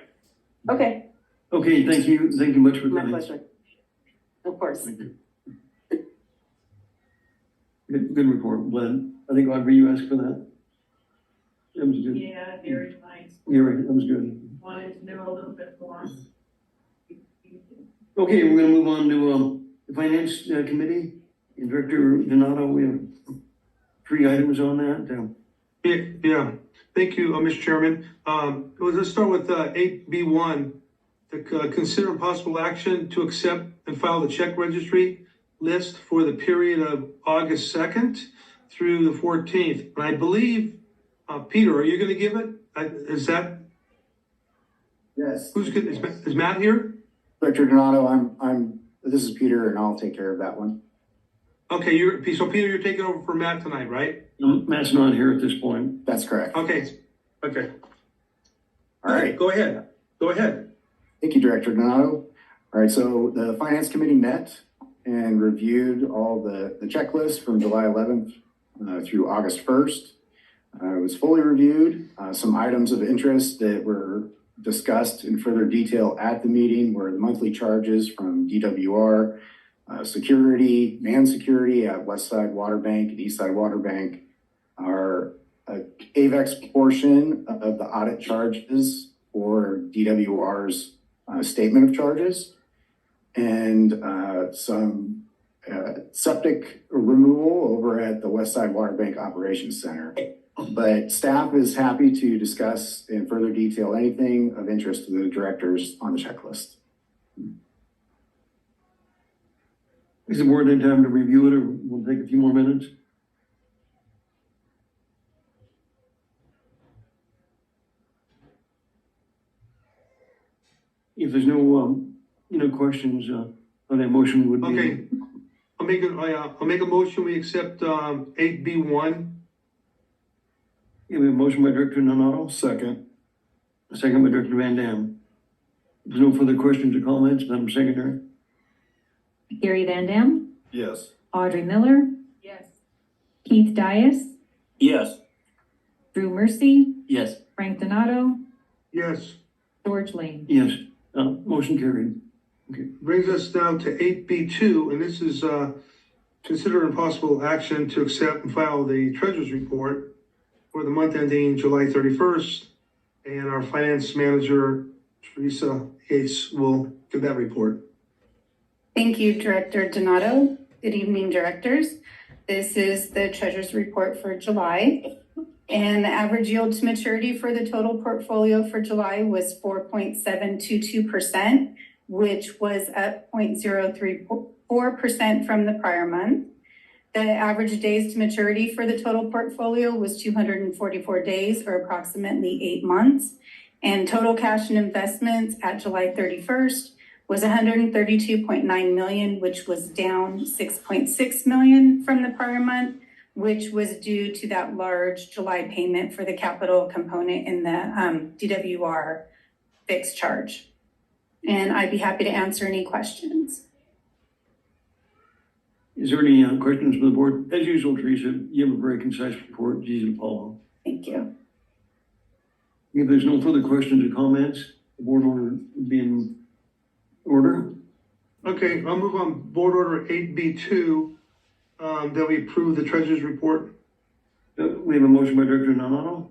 Okay, Okay, thank you much for my coming. pleasure. Of course. Thank you. Good report, Glenn. I think Audrey, you asked for that? That was good. Yeah, very nice. You're right, that was good. Wanted to know a little bit more. Okay, we're gonna move on to, the Finance Committee. And Director Donato, we have 3 items on that. Yeah, thank you, Mr. Chairman. Let's start with 8B1. Consider possible action to accept and file the check registry list for the period of August 2nd through the 14th. And I believe, Peter, are you gonna give it? Is that, Yes. is Matt here? Director Donato, this is Peter and I'll take care of that one. Okay, so Peter, you're taking over for Matt tonight, right? Matt's not here at this point. That's correct. Okay. All right. Go ahead. Thank you, Director Donato. All All right, so the finance committee met and reviewed all the checklists from July 11th through August 1st. It was fully reviewed. Some items of interest that were discussed in further detail at the meeting were the monthly charges from DWR, security, man security at West Side Water Bank and East Side Water Bank, our AVEX portion of the audit charges for DWR's statement of charges, and some septic removal over at the West Side Water Bank Operations Center. But staff is happy to discuss in further detail anything of interest to the directors on the checklist. Is the board in time to review it, or we'll take a few more minutes? If there's no, questions, on that motion would be. Okay, I'll make a motion, we accept, 8B1. Yeah, we have a motion by Director Donato, Second. a second by Director Van Dam. If there's no further questions or comments, Madam Secretary? Gary Van Dam, Yes. Audrey Miller, Yes. Keith Dias, Yes. Drew Mercy, Yes. Frank Donato, Yes. George Lane. Yes, motion carried. Brings us down to 8B2, and this is, consider impossible action to accept and file the treasurer's report for the month ending July 31st. And our finance manager, Teresa Hayes, will give that report. Thank you, Director Donato. Good evening, directors. This is the treasurer's report for July. And the average yield to maturity for the total portfolio for July was 4.722%, which was up 0.034% from the prior month. The average days to maturity for the total portfolio was 244 days, or approximately 8 months. And total cash and investments at July 31st was $132.9 million, which was down $6.6 million from the prior month, which was due to that large July payment for the capital component in the DWR fixed charge. And I'd be happy to answer any questions. Is there any questions from the board? As usual, Teresa, you have a very concise report, it's easy to follow. Thank you. If there's no further questions or comments, the board order would be in order. Okay, I'll move on board order 8B2, that we approve the treasurer's report. We have a motion by Director Donato,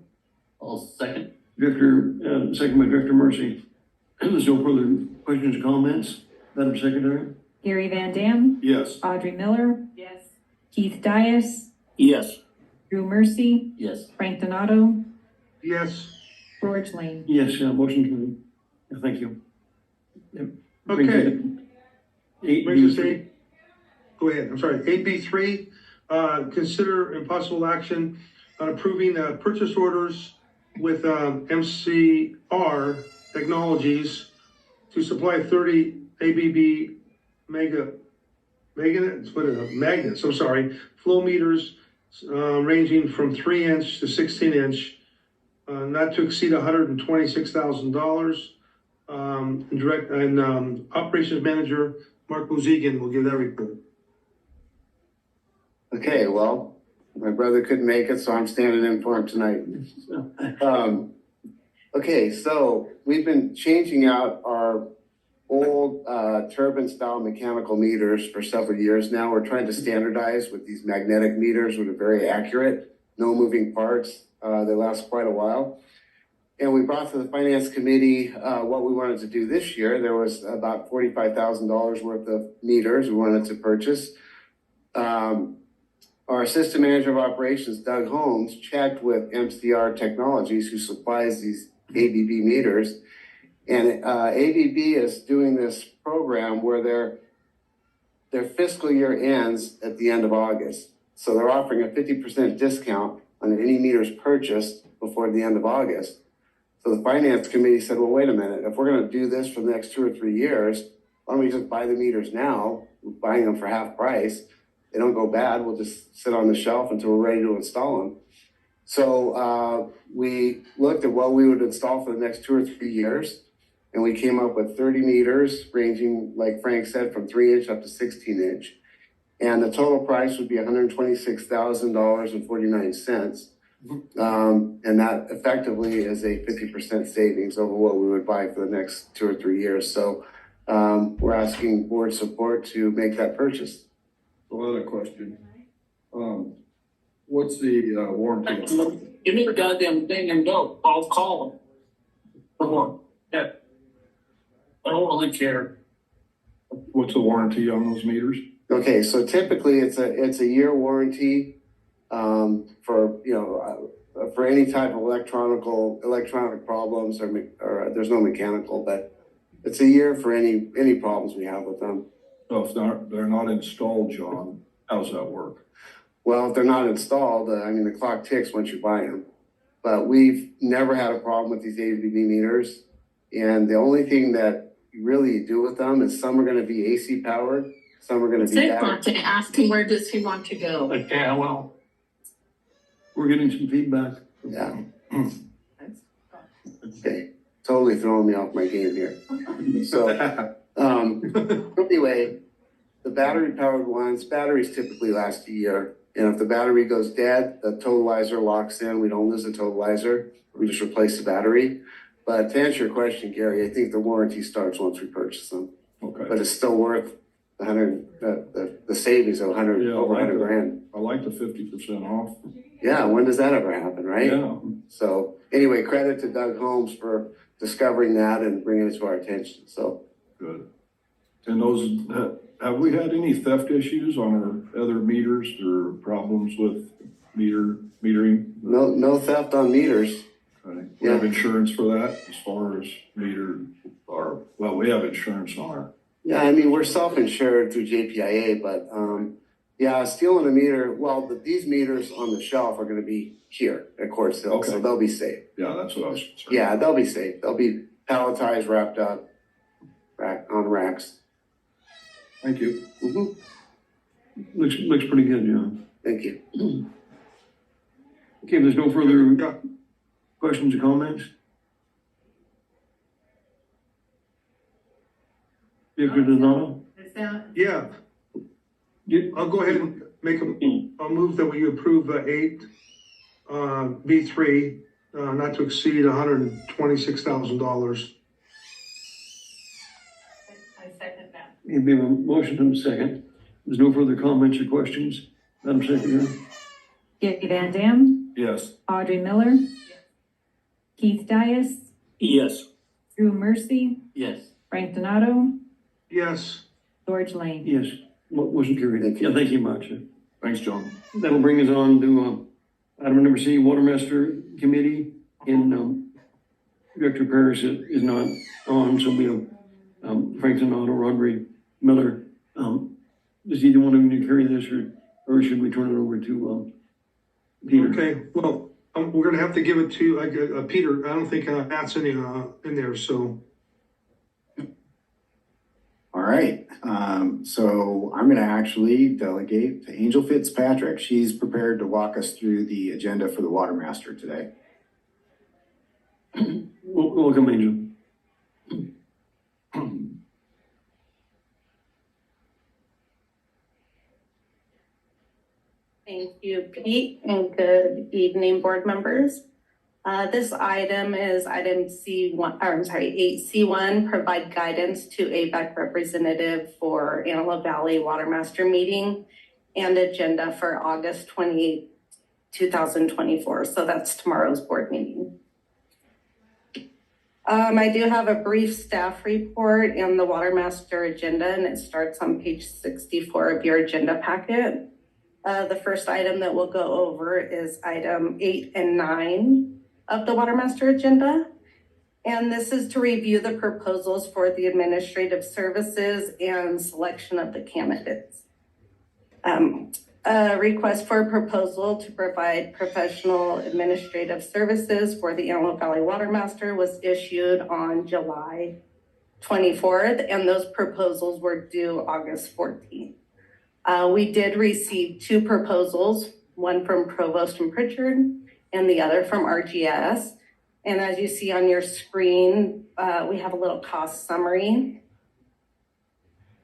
I'll second. second by Director Mercy. There's no further questions or comments, Madam Secretary? Gary Van Dam, Yes. Audrey Miller, Yes. Keith Dias, Yes. Drew Mercy, Yes. Frank Donato, Yes. George Lane. Yes, motion carried. Thank you. Yep. Okay. Eight, Brings us to go ahead, I'm sorry, 8B3, consider impossible action on approving purchase orders with MCR Technologies to supply 30 ABB magnets, flow meters ranging from 3-inch to 16-inch, not to exceed $126,000. Operations Manager Mark Muzigan will give that report. Okay, well, my brother couldn't make it, so I'm standing in for him tonight. Okay, so we've been changing out our old turbine style mechanical meters for several years now. We're trying to standardize with these magnetic meters, which are very accurate, no moving parts. They last quite a while. And we brought to the finance committee what we wanted to do this year. There was about $45,000 worth of meters we wanted to purchase. Our assistant manager of operations, Doug Holmes, checked with MCR Technologies, who supplies these ABB meters. And ABB is doing this program where their fiscal year ends at the end of August. So they're offering a 50% discount on any meters purchased before the end of August. So the finance committee said, well, wait a minute, if we're gonna do this for the next 2 or 3 years, why don't we just buy the meters now? We're buying them for half price. They don't go bad, we'll just sit on the shelf until we're ready to install them. So we looked at what we would install for the next 2 or 3 years, And we came up with 30 meters ranging, like Frank said, from 3-inch up to 16-inch. And the total price would be $126,000.49. And that effectively is a 50% savings over what we would buy for the next 2 or 3 years. So we're asking board support to make that purchase. So I had a question. What's the warranty? Give me the goddamn thing and go. I'll call them. Come on. Yeah. I don't really care. What's the warranty on those meters? Okay, so typically it's a year warranty for, you know, for any type of electronic problems or there's no mechanical, but it's a year for any problems we have with them. So if they're not installed, John, how's that work? Well, if they're not installed, I mean, the clock ticks once you buy them. But we've never had a problem with these ABB meters. And the only thing that you really do with them is some are going to be AC powered, some are going to be They battery. want to ask him, where does he want to go? Yeah, well. We're getting some feedback. Yeah. Okay, totally throwing me off my game here. So, anyway, the battery powered ones, batteries typically last a year. And if the battery goes dead, the totalizer locks in. We don't lose the totalizer. We just replace the battery. But to answer your question, Gary, I think the warranty starts once we purchase them. Okay. But it's still worth the savings of over 100 grand. I like the 50% off. Yeah, when does that ever happen, right? Yeah. So anyway, credit to Doug Holmes for discovering that and bringing it to our attention. So Good. And those, have we had any theft issues on our other meters or problems with metering? no theft on meters. Okay. We have insurance for that as far as we have insurance on our. Yeah, I mean, we're self-insured through JPIA, but yeah, stealing a meter, well, these meters on the shelf are gonna be here at Courts Hill, so Okay. they'll be safe. Yeah, that's what I was concerned. Yeah, they'll be safe. They'll be palletized, wrapped up, on racks. Thank you. Mm-hmm. Looks pretty good, John. Thank you. Okay, if there's no further questions or comments? Director Donato? Is that, Yeah, I'll go ahead and I'll move that we approve 8B3, not to exceed $126,000. I second that. We have a motion and a second. There's no further comments or questions. Madam Secretary? Gary Van Dam, Yes. Audrey Miller, Keith Dias, Yes. Drew Mercy, Yes. Frank Donato, Yes, George Lane. Yes. Motion carried. Thank you. Yeah, thank you much. Thanks, John. That'll bring us on to item number C, Watermaster Committee. And Director Paris is not on, so we have Frank Donato, Audrey Miller. Does either one of you carry this, or should we turn it over to Peter? okay, well, we're gonna have to give it to Peter. I don't think Matt's in there, so. All right, so I'm gonna actually delegate to Angel Fitzpatrick. She's prepared to walk us through the agenda for the Watermaster today. Welcome, Angel. Thank you, Pete, and good evening, board members. This item is item C1, or I'm sorry, 8C1, provide guidance to AVEC representative for Antelope Valley Watermaster meeting and agenda for August 28, 2024. So that's tomorrow's board meeting. I do have a brief staff report in the Watermaster agenda, and it starts on page 64 of your agenda packet. The first item that we'll go over is item 8 and 9 of the Watermaster agenda. And this is to review the proposals for the administrative services and selection of the candidates. A request for a proposal to provide professional administrative services for the Antelope Valley Watermaster was issued on July 24th, and those proposals were due August 14th. We did receive 2 proposals, one from Provost and Pritchard and the other from RGS. And as you see on your screen, we have a little cost summary.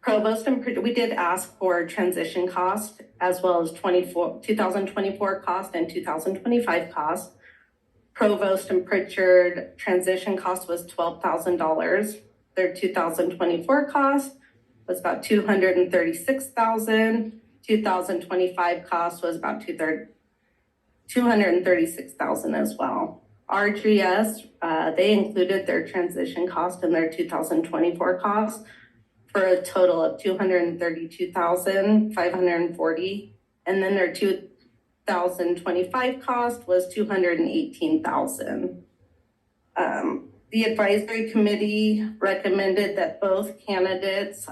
Provost and we did ask for transition cost as well as 2024 cost and 2025 cost. Provost and Pritchard transition cost was $12,000. Their 2024 cost was about $236,000. 2025 cost was about $236,000 as well. RGS, they included their transition cost in their 2024 cost for a total of $232,540, and then their 2025 cost was $218,000. The advisory committee recommended that both candidates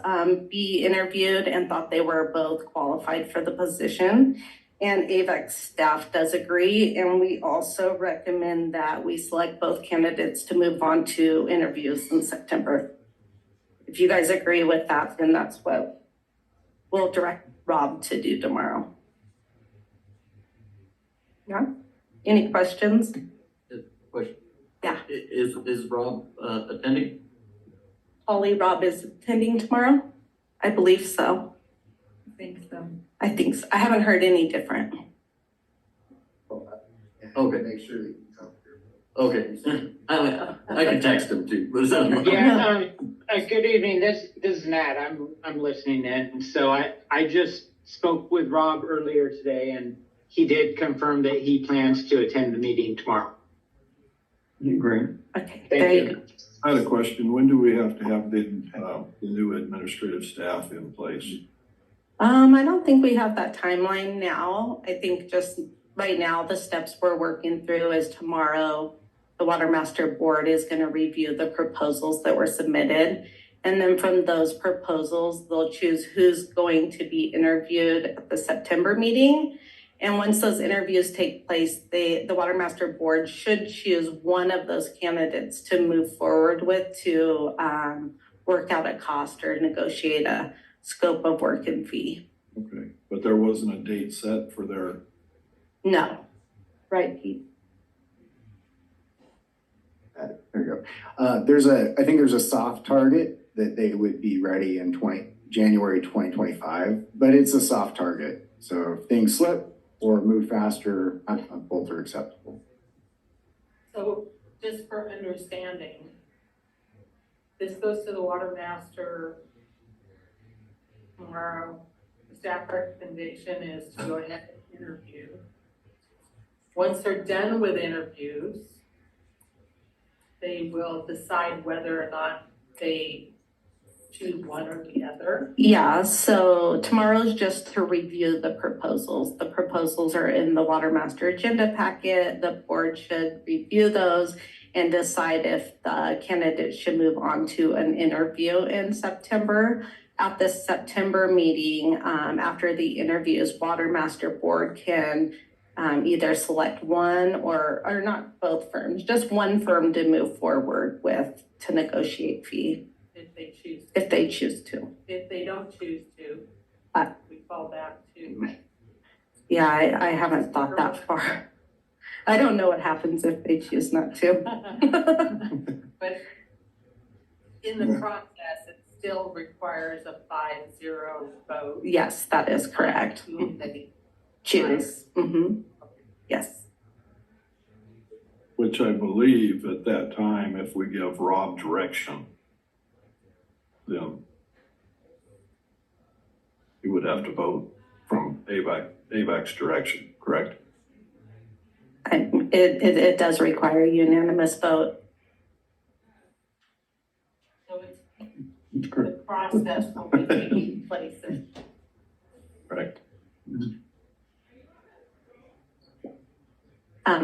be interviewed and thought they were both qualified for the position. And Avek staff does agree, and we also recommend that we select both candidates to move on to interviews in September. If you guys agree with that, then that's what we'll direct Rob to do tomorrow. Yeah, any questions? Question. Yeah. Is Rob attending? Holly, Rob is attending tomorrow? I believe so. I think so. I think so. I haven't heard any different. Okay. Make sure that you talk to her. Okay. I can text him too. Yeah, good evening. This is Nat. I'm listening in. So I just spoke with Rob earlier today, and he did confirm that he plans to attend the meeting tomorrow. Great. Okay, Thank there you. you go. I had a question. When do we have to have the new administrative staff in place? I don't think we have that timeline now. I think just right now, the steps we're working through is tomorrow, the Water Master Board is going to review the proposals that were submitted. And then from those proposals, they'll choose who's going to be interviewed at the September meeting. And once those interviews take place, the Water Master Board should choose one of those candidates to move forward with to work out a cost or negotiate a scope of work and fee. Okay, but there wasn't a date set for their, No. Right, Pete? There you go. I think there's a soft target that they would be ready in January 2025, but it's a soft target. So if things slip or move faster, both are acceptable. So just for understanding, this goes to the water master tomorrow. The staff recommendation is to go ahead and interview. Once they're done with interviews, they will decide whether or not they choose one or the other. Yeah, so tomorrow's just to review the proposals. The proposals are in the Water Master agenda packet. The board should review those and decide if the candidate should move on to an interview in September. At the September meeting, after the interviews, Water Master Board can either select one or not both firms, just one firm to move forward with to negotiate fee. If they choose. If they choose to. If they don't choose to, we fall back to. Yeah, I haven't thought that far. I don't know what happens if they choose not to. But in the process, it still requires a 5-0 vote. Yes, that is correct. Who they Choose. Mm-hmm. Yes. which I believe at that time, if we give Rob direction, then he would have to vote from AVAC's direction, correct? It does require a unanimous vote. So it's the process will be taking place. Correct.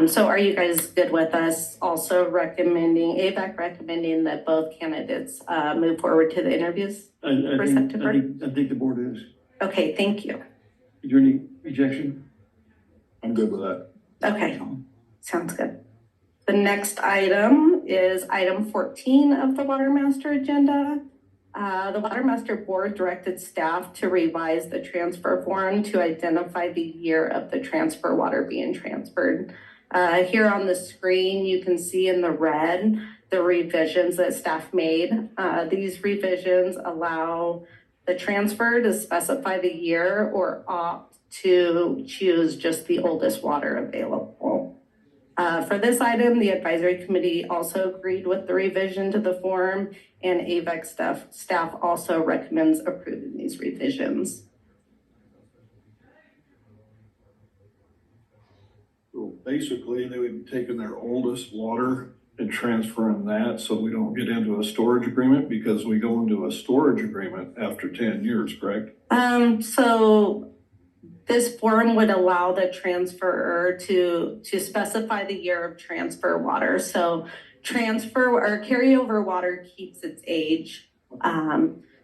So are you guys good with us also AVAC recommending that both candidates move forward to the interviews? I think the board is. Okay, thank you. Is there any rejection? I'm good with that. Okay, sounds good. The next item is item 14 of the Water Master agenda. The Water Master Board directed staff to revise the transfer form to identify the year of the transfer water being transferred. Here on the screen, you can see in the red the revisions that staff made. These revisions allow the transfer to specify the year or opt to choose just the oldest water available. For this item, the advisory committee also agreed with the revision to the form, and AVEC staff also recommends approving these revisions. So basically, they would be taking their oldest water and transferring that, so we don't get into a storage agreement, because we go into a storage agreement after 10 years, correct? So this form would allow the transferor to specify the year of transfer water. So transfer or carryover water keeps its age.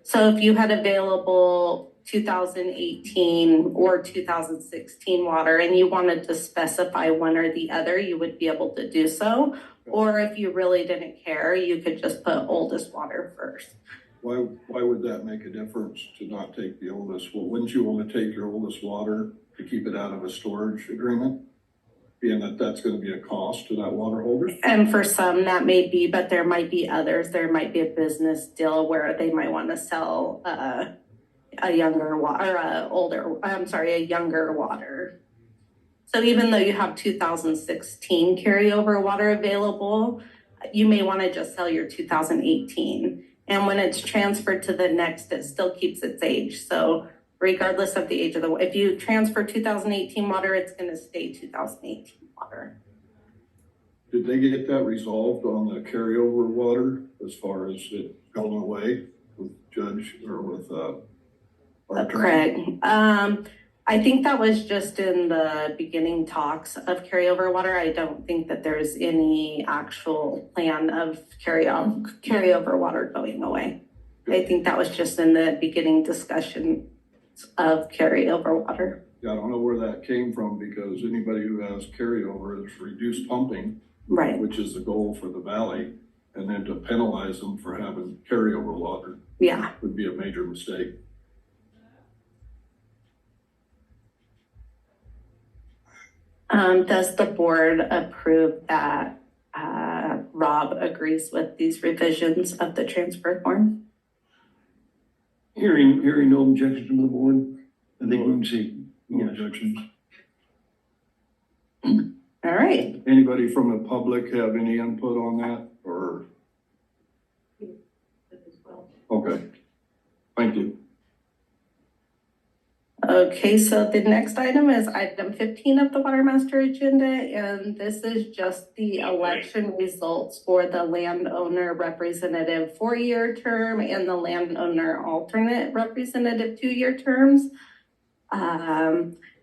So if you had available 2018 or 2016 water and you wanted to specify one or the other, you would be able to do so. Or if you really didn't care, you could just put oldest water first. Why would that make a difference to not take the oldest? Well, wouldn't you want to take your oldest water to keep it out of a storage agreement? Being that that's going to be a cost to that water holder? And for some that may be, but there might be others. There might be a business deal where they might want to sell a younger water, a younger water. So even though you have 2016 carryover water available, you may want to just sell your 2018. And when it's transferred to the next, it still keeps its age. So regardless of the age of the, if you transfer 2018 water, it's going to stay 2018 water. Did they get that resolved on the carryover water as far as it going away with Judge or with our attorney? Craig, I think that was just in the beginning talks of carryover water. I don't think that there's any actual plan of carryover water going away. I think that was just in the beginning discussion of carryover water. Yeah, I don't know where that came from, because anybody who has carryover is reduced pumping, right, which is the goal for the valley, and then to penalize them for having carryover water, yeah, would be a major mistake. Does the board approve that Rob agrees with these revisions of the transfer form? Hearing no objections from the board, I think we can see no objections. All right. Anybody from the public have any input on that, or? Okay, thank you. Okay, so the next item is item 15 of the Water Master agenda, and this is just the election results for the landowner representative 4-year term and the landowner alternate representative 2-year terms.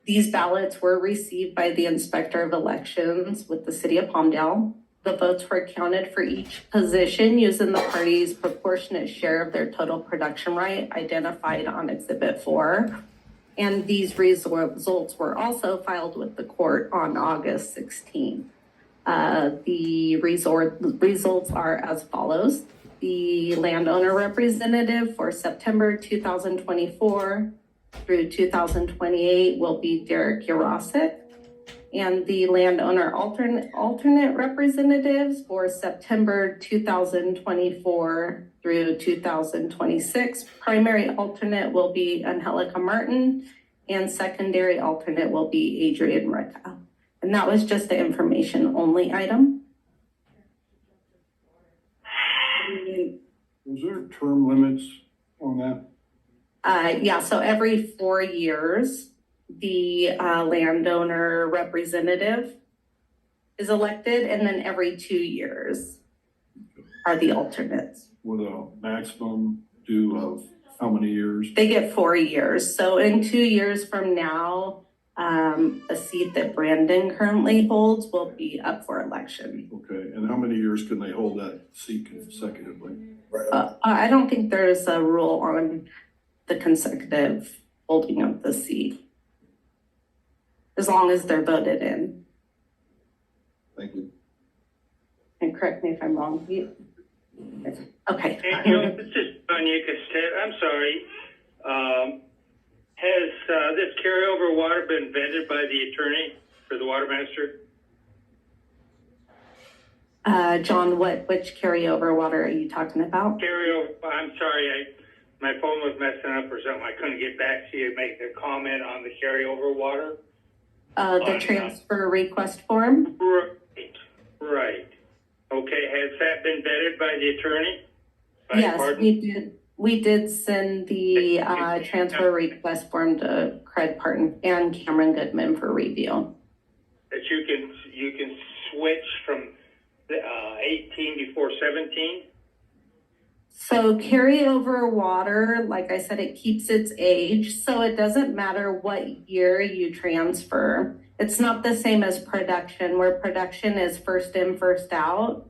These ballots were received by the Inspector of Elections with the City of Palmdale. The votes were counted for each position using the party's proportionate share of their total production right identified on Exhibit 4. And these results were also filed with the court on August 16th. The results are as follows. The landowner representative for September 2024 through 2028 will be Derek Urosic. And the landowner alternate representatives for September 2024 through 2026. Primary alternate will be Angelica Martin, and secondary alternate will be Adrian Rica. And that was just the information only item. Was there term limits on that? Yeah, so every 4 years, the landowner representative is elected, and then every 2 years are the alternates. With a maximum due of how many years? They get 4 years. So in 2 years from now, a seat that Brandon currently holds will be up for election. Okay, and how many years can they hold that seat consecutively? I don't think there's a rule on the consecutive holding of the seat, as long as they're voted in. Thank you. And correct me if I'm wrong. Okay. Hey, Joe, this is John Yucastet. I'm sorry. Has this carryover water been vetted by the attorney for the water master? John, which carryover water are you talking about? I'm sorry, my phone was messing up or something. I couldn't get back to you to make a comment on the carryover water. The transfer request form? Right. Okay, has that been vetted by the attorney? Yes, we did send the transfer request form to Craig Parton and Cameron Goodman for review. That you can switch from 18 before 17? So carryover water, like I said, it keeps its age, so it doesn't matter what year you transfer. It's not the same as production, where production is first in, first out.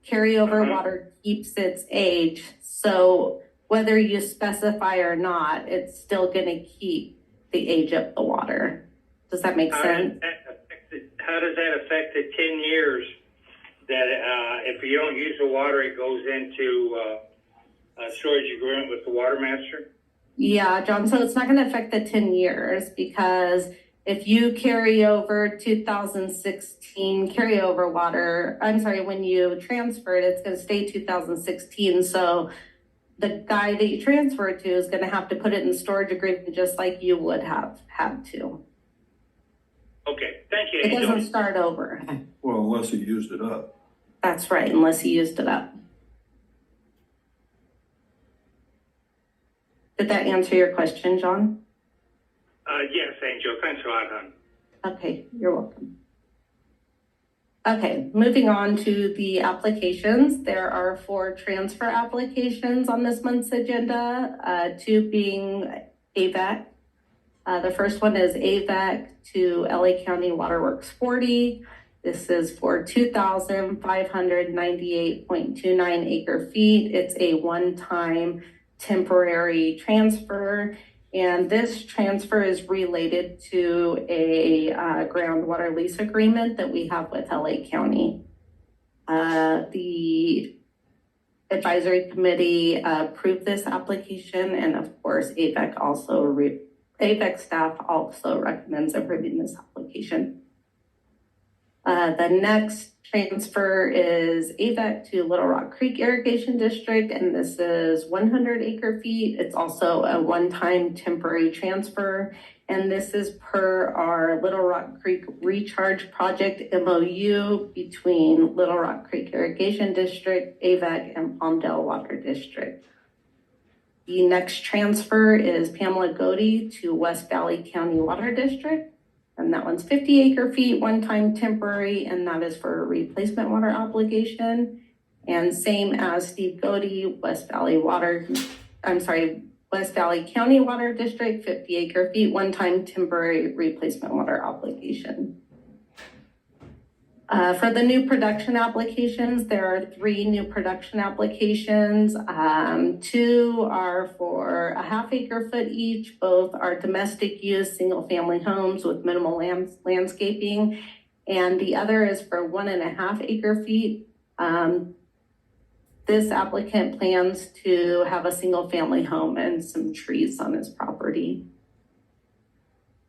Carryover water keeps its age, so whether you specify or not, it's still gonna keep the age of the water. Does that make sense? How does that affect the 10 years that if you don't use the water, it goes into a storage agreement with the water master? Yeah, John, so it's not gonna affect the 10 years because if you carry over 2016 carryover water, when you transfer it, it's gonna stay 2016. So the guy that you transfer it to is gonna have to put it in the storage agreement just like you would have had to. Okay, thank you. It doesn't start over. Well, unless he used it up. That's right, unless he used it up. Did that answer your question, John? Yes, Angel. Thanks a lot, hon. Okay, you're welcome. Okay, moving on to the applications. There are 4 transfer applications on this month's agenda, 2 being AVEC. The first one is AVEC to LA County Waterworks 40. This is for 2,598.29 acre feet. It's a one-time temporary transfer. And this transfer is related to a groundwater lease agreement that we have with LA County. The advisory committee approved this application, and of course, AVEC staff also recommends approving this application. The next transfer is AVEC to Little Rock Creek Irrigation District, and this is 100 acre feet. It's also a one-time temporary transfer, and this is per our Little Rock Creek Recharge Project MOU between Little Rock Creek Irrigation District, AVEC, and Palmdale Water District. The next transfer is Pamela Godey to West Valley County Water District. And that one's 50 acre feet, one-time temporary, and that is for a replacement water obligation. And same as Steve Godey, West Valley County Water District, 50 acre feet, one-time temporary replacement water obligation. For the new production applications, there are 3 new production applications. 2 are for a half acre foot each. Both are domestic use, single family homes with minimal landscaping. And the other is for 1.5 acre feet. This applicant plans to have a single family home and some trees on his property.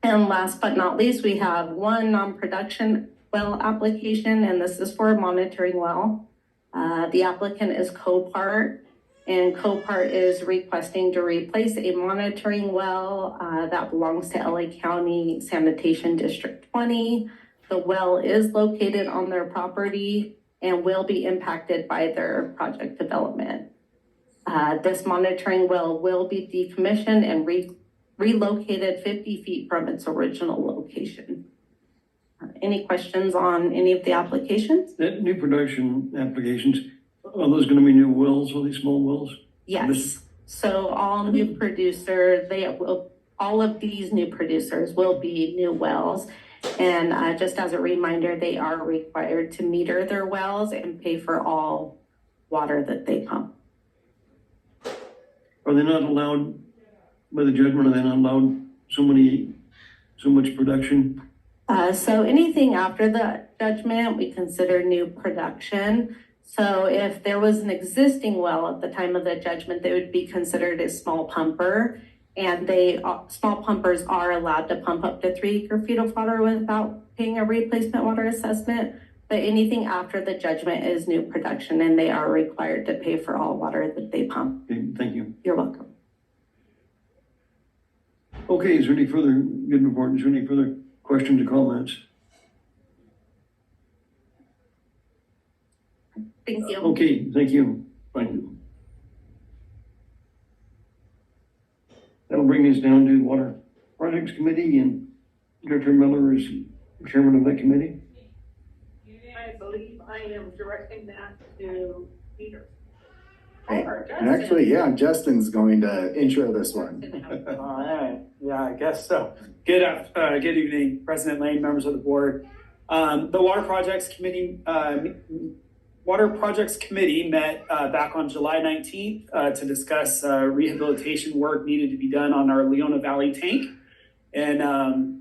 And last but not least, we have 1 non-production well application, and this is for a monitoring well. The applicant is Copart, and Copart is requesting to replace a monitoring well that belongs to LA County Sanitation District 20. The well is located on their property and will be impacted by their project development. This monitoring well will be decommissioned and relocated 50 feet from its original location. Any questions on any of the applications? That new production applications, are those gonna be new wells, all these small wells? Yes. So all of these new producers will be new wells. And just as a reminder, they are required to meter their wells and pay for all water that they pump. Are they not allowed, by the judgment, are they not allowed so much production? So anything after the judgment, we consider new production. So if there was an existing well at the time of the judgment, they would be considered a small pumper. And small pumpers are allowed to pump up to 3 acre feet of water without paying a replacement water assessment. But anything after the judgment is new production, and they are required to pay for all water that they pump. Okay, thank you. You're welcome. Okay, is there any further, good report, is there any further questions or comments? Thank you. Okay, thank you. Thank you. That'll bring us down to Water Projects Committee, and Director Miller is chairman of that committee. I believe I am directing that to Peter. Hey, and actually, yeah, Justin's going to intro this one. All right, yeah, I guess so. Good evening, President Lane, members of the board. The Water Projects Committee met back on July 19th to discuss rehabilitation work needed to be done on our Leona Valley tank. And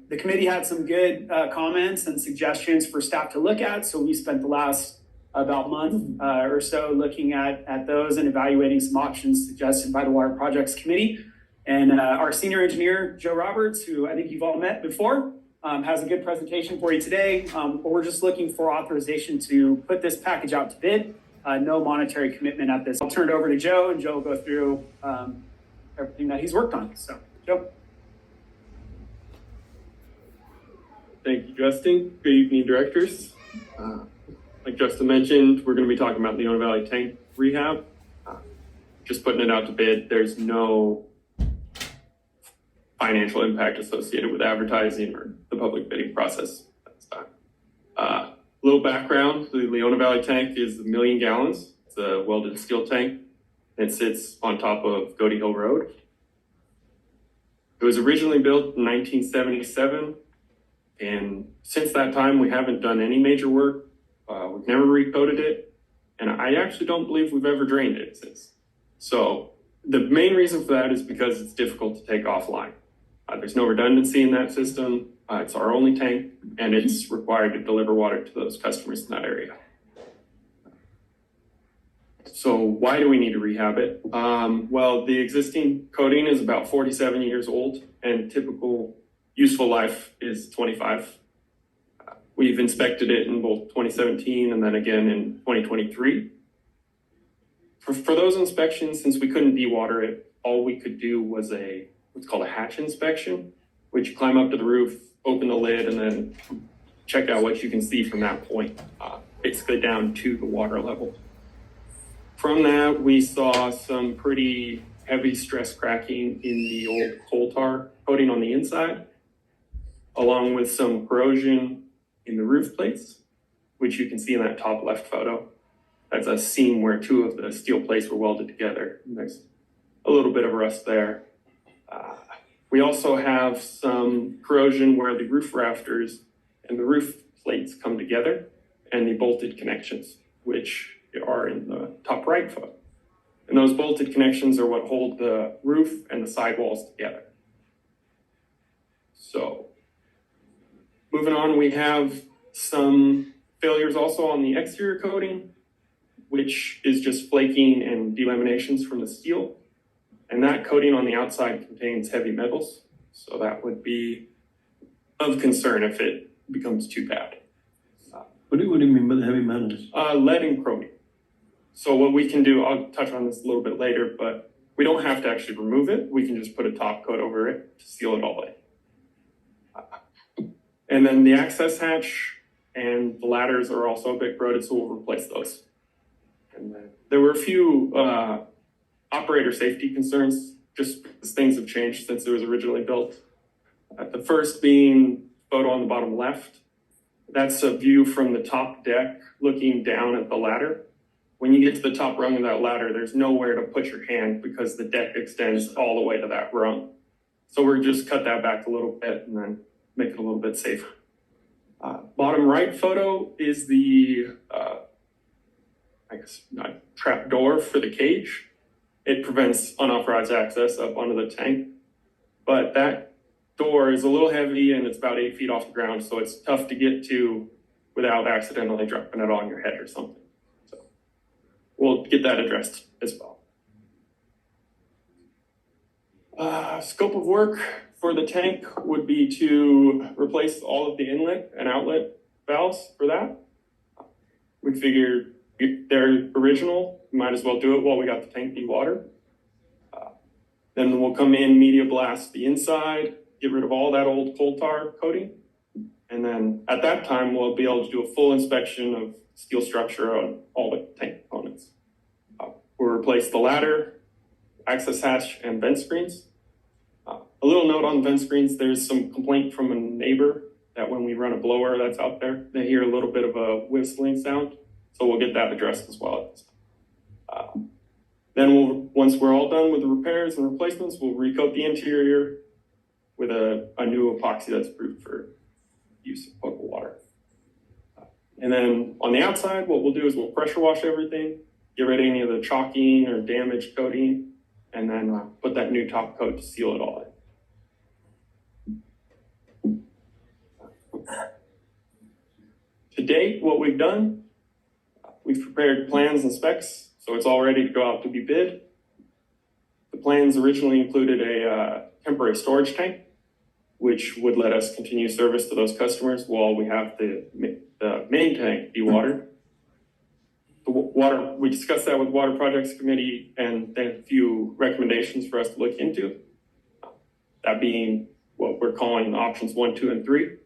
the committee had some good comments and suggestions for staff to look at. So we spent the last about month or so looking at those and evaluating some options suggested by the Water Projects Committee. And our senior engineer, Joe Roberts, who I think you've all met before, has a good presentation for you today. We're just looking for authorization to put this package out to bid. No monetary commitment at this. I'll turn it over to Joe, and Joe will go through everything that he's worked on. So, Joe. Thank you, Justin. Good evening, directors. Like Justin mentioned, we're going to be talking about Leona Valley tank rehab. Just putting it out to bid. There's no financial impact associated with advertising or the public bidding process. A little background, the Leona Valley tank is 1 million gallons. It's a welded steel tank. It sits on top of Goaty Hill Road. It was originally built in 1977. And since that time, we haven't done any major work. We've never recoated it. And I actually don't believe we've ever drained it since. So the main reason for that is because it's difficult to take offline. There's no redundancy in that system. It's our only tank, and it's required to deliver water to those customers in that area. So why do we need to rehab it? Well, the existing coating is about 47 years old, and typical useful life is 25. We've inspected it in both 2017 and then again in 2023. For those inspections, since we couldn't dewater it, all we could do was what's called a hatch inspection, which you climb up to the roof, open the lid, and then check out what you can see from that point, basically down to the water level. From that, we saw some pretty heavy stress cracking in the old coal tar coating on the inside, along with some corrosion in the roof plates, which you can see in that top left photo. That's a seam where two of the steel plates were welded together. And there's a little bit of rust there. We also have some corrosion where the roof rafters and the roof plates come together, and the bolted connections, which are in the top right photo. And those bolted connections are what hold the roof and the sidewalls together. So moving on, we have some failures also on the exterior coating, which is just flaking and delaminations from the steel. And that coating on the outside contains heavy metals. So that would be of concern if it becomes too bad. What do you mean by the heavy metals? Lead and chromium. So what we can do, I'll touch on this a little bit later, but we don't have to actually remove it. We can just put a top coat over it to seal it all in. And then the access hatch and the ladders are also a bit corroded, so we'll replace those. And then there were a few operator safety concerns, just as things have changed since it was originally built. The first being photo on the bottom left. That's a view from the top deck looking down at the ladder. When you get to the top rung of that ladder, there's nowhere to put your hand because the deck extends all the way to that rung. So we're just cut that back a little bit and then make it a little bit safer. Bottom right photo is the trap door for the cage. It prevents unauthorized access up onto the tank. But that door is a little heavy and it's about 8 feet off the ground, so it's tough to get to without accidentally dropping it on your head or something. So we'll get that addressed as well. Scope of work for the tank would be to replace all of the inlet and outlet valves for that. we figured if they're original, we might as well do it while we got the tank dewatered. Then we'll come in, media blast the inside, get rid of all that old coal tar coating. And then at that time, we'll be able to do a full inspection of steel structure on all the tank components. We'll replace the ladder, access hatch, and vent screens. A little note on vent screens, there's some complaint from a neighbor that when we run a blower that's out there, they hear a little bit of a whistling sound. So we'll get that addressed as well. Then once we're all done with the repairs and replacements, we'll recoat the interior with a new epoxy that's approved for use of potable water. And then on the outside, what we'll do is we'll pressure wash everything, get rid of any of the chalking or damaged coating, and then put that new top coat to seal it all in. To date, what we've done, we've prepared plans and specs, so it's all ready to go out to be bid. The plans originally included a temporary storage tank, which would let us continue service to those customers while we have the main tank dewatered. The water, we discussed that with Water Projects Committee, and they had a few recommendations for us to look into. That being what we're calling options 1, 2, and 3.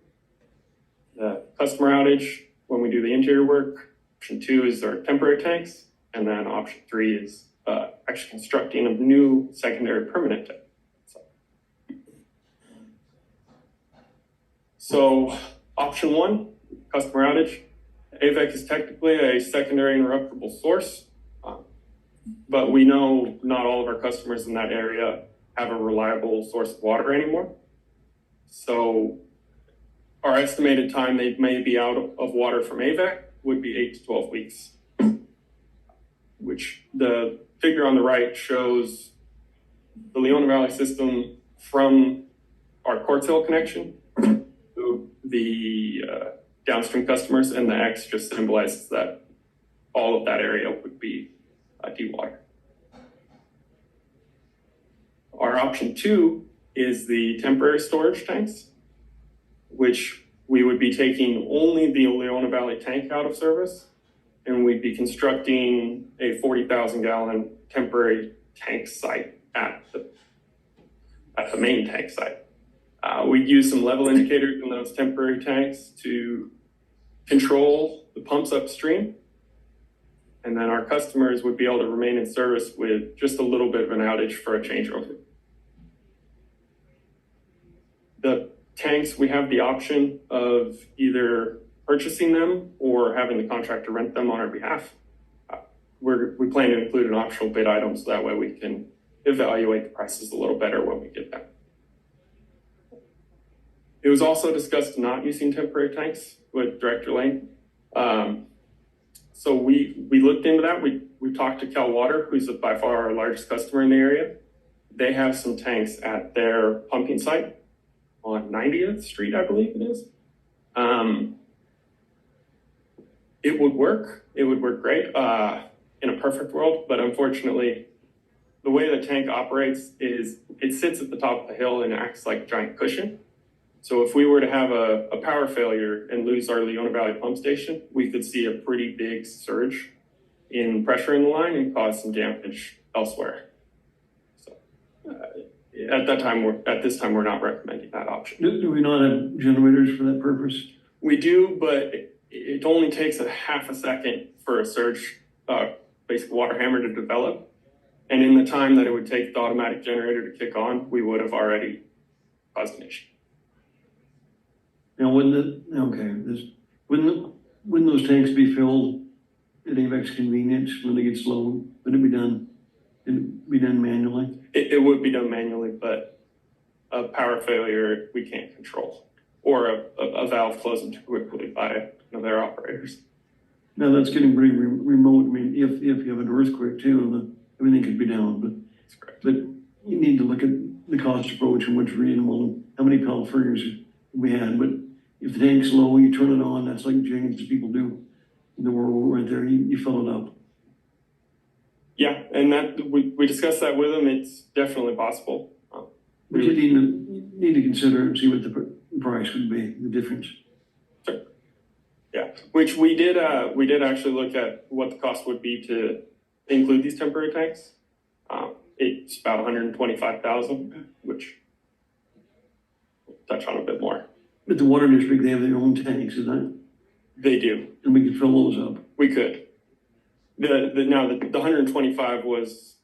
The customer outage when we do the interior work. Option 2 is our temporary tanks, and then option 3 is actually constructing a new secondary permanent tank. So option 1, customer outage. Avek is technically a secondary interruptible source, but we know not all of our customers in that area have a reliable source of water anymore. So our estimated time they may be out of water from Avek would be 8 to 12 weeks, which the figure on the right shows the Leona Valley system from our Quartz Hill connection to the downstream customers, and the X just symbolizes that all of that area would be dewatered. Our option 2 is the temporary storage tanks, which we would be taking only the Leona Valley tank out of service, and we'd be constructing a 40,000 gallon temporary tank site at the main tank site. We'd use some level indicators in those temporary tanks to control the pumps upstream. And then our customers would be able to remain in service with just a little bit of an outage for a changeover. The tanks, we have the option of either purchasing them or having the contractor rent them on our behalf. We plan to include an optional bid item so that way we can evaluate the prices a little better when we get them. It was also discussed not using temporary tanks with Director Lane. So we looked into that. We talked to Cal Water, who's by far our largest customer in the area. They have some tanks at their pumping site on 90th Street, I believe it is. It would work. It would work great in a perfect world, but unfortunately, the way the tank operates is it sits at the top of the hill and acts like a giant cushion. So if we were to have a power failure and lose our Leona Valley pump station, we could see a pretty big surge in pressure in the line and cause some damage elsewhere. So at this time, we're not recommending that option. Do we not have generators for that purpose? We do, but it only takes a half a second for a surge, basic water hammer to develop. And in the time that it would take the automatic generator to kick on, we would have already caused an issue. Now, wouldn't those tanks be filled at Avek's convenience when they get slow? Would it be done? Manually? It would be done manually, but a power failure we can't control, or a valve closing too quickly by their operators. Now that's getting pretty remote. I mean, if you have an earthquake too, everything could be down. But you need to look at the cost approach and what's reasonable and how many power failures we had. But if the tank's low, you turn it on. That's like James people do in the world right there. You fill it up. Yeah, and that we discussed that with them. It's definitely possible. But you need to consider and see what the price would be, the difference. Sure. Yeah, which we did actually look at what the cost would be to include these temporary tanks. It's about 125,000, which we'll touch on a bit more. But the water district, they have their own tanks, isn't it? They do. And we could fill those up. We could. The 125 was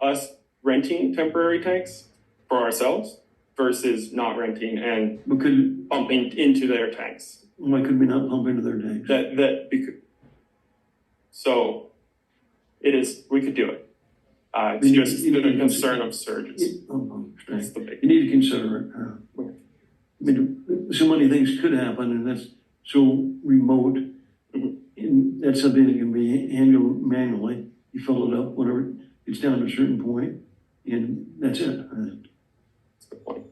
us renting temporary tanks for ourselves versus not renting and But could, pumping into their tanks. why could we not pump into their tanks? So it is, we could do it. It's You- just you- the concern of surges. That's the big. You need to consider it. I mean, so many things could happen and that's so remote. And that's something that can be handled manually. You fill it up whenever it's down to a certain point, and that's it. That's the point.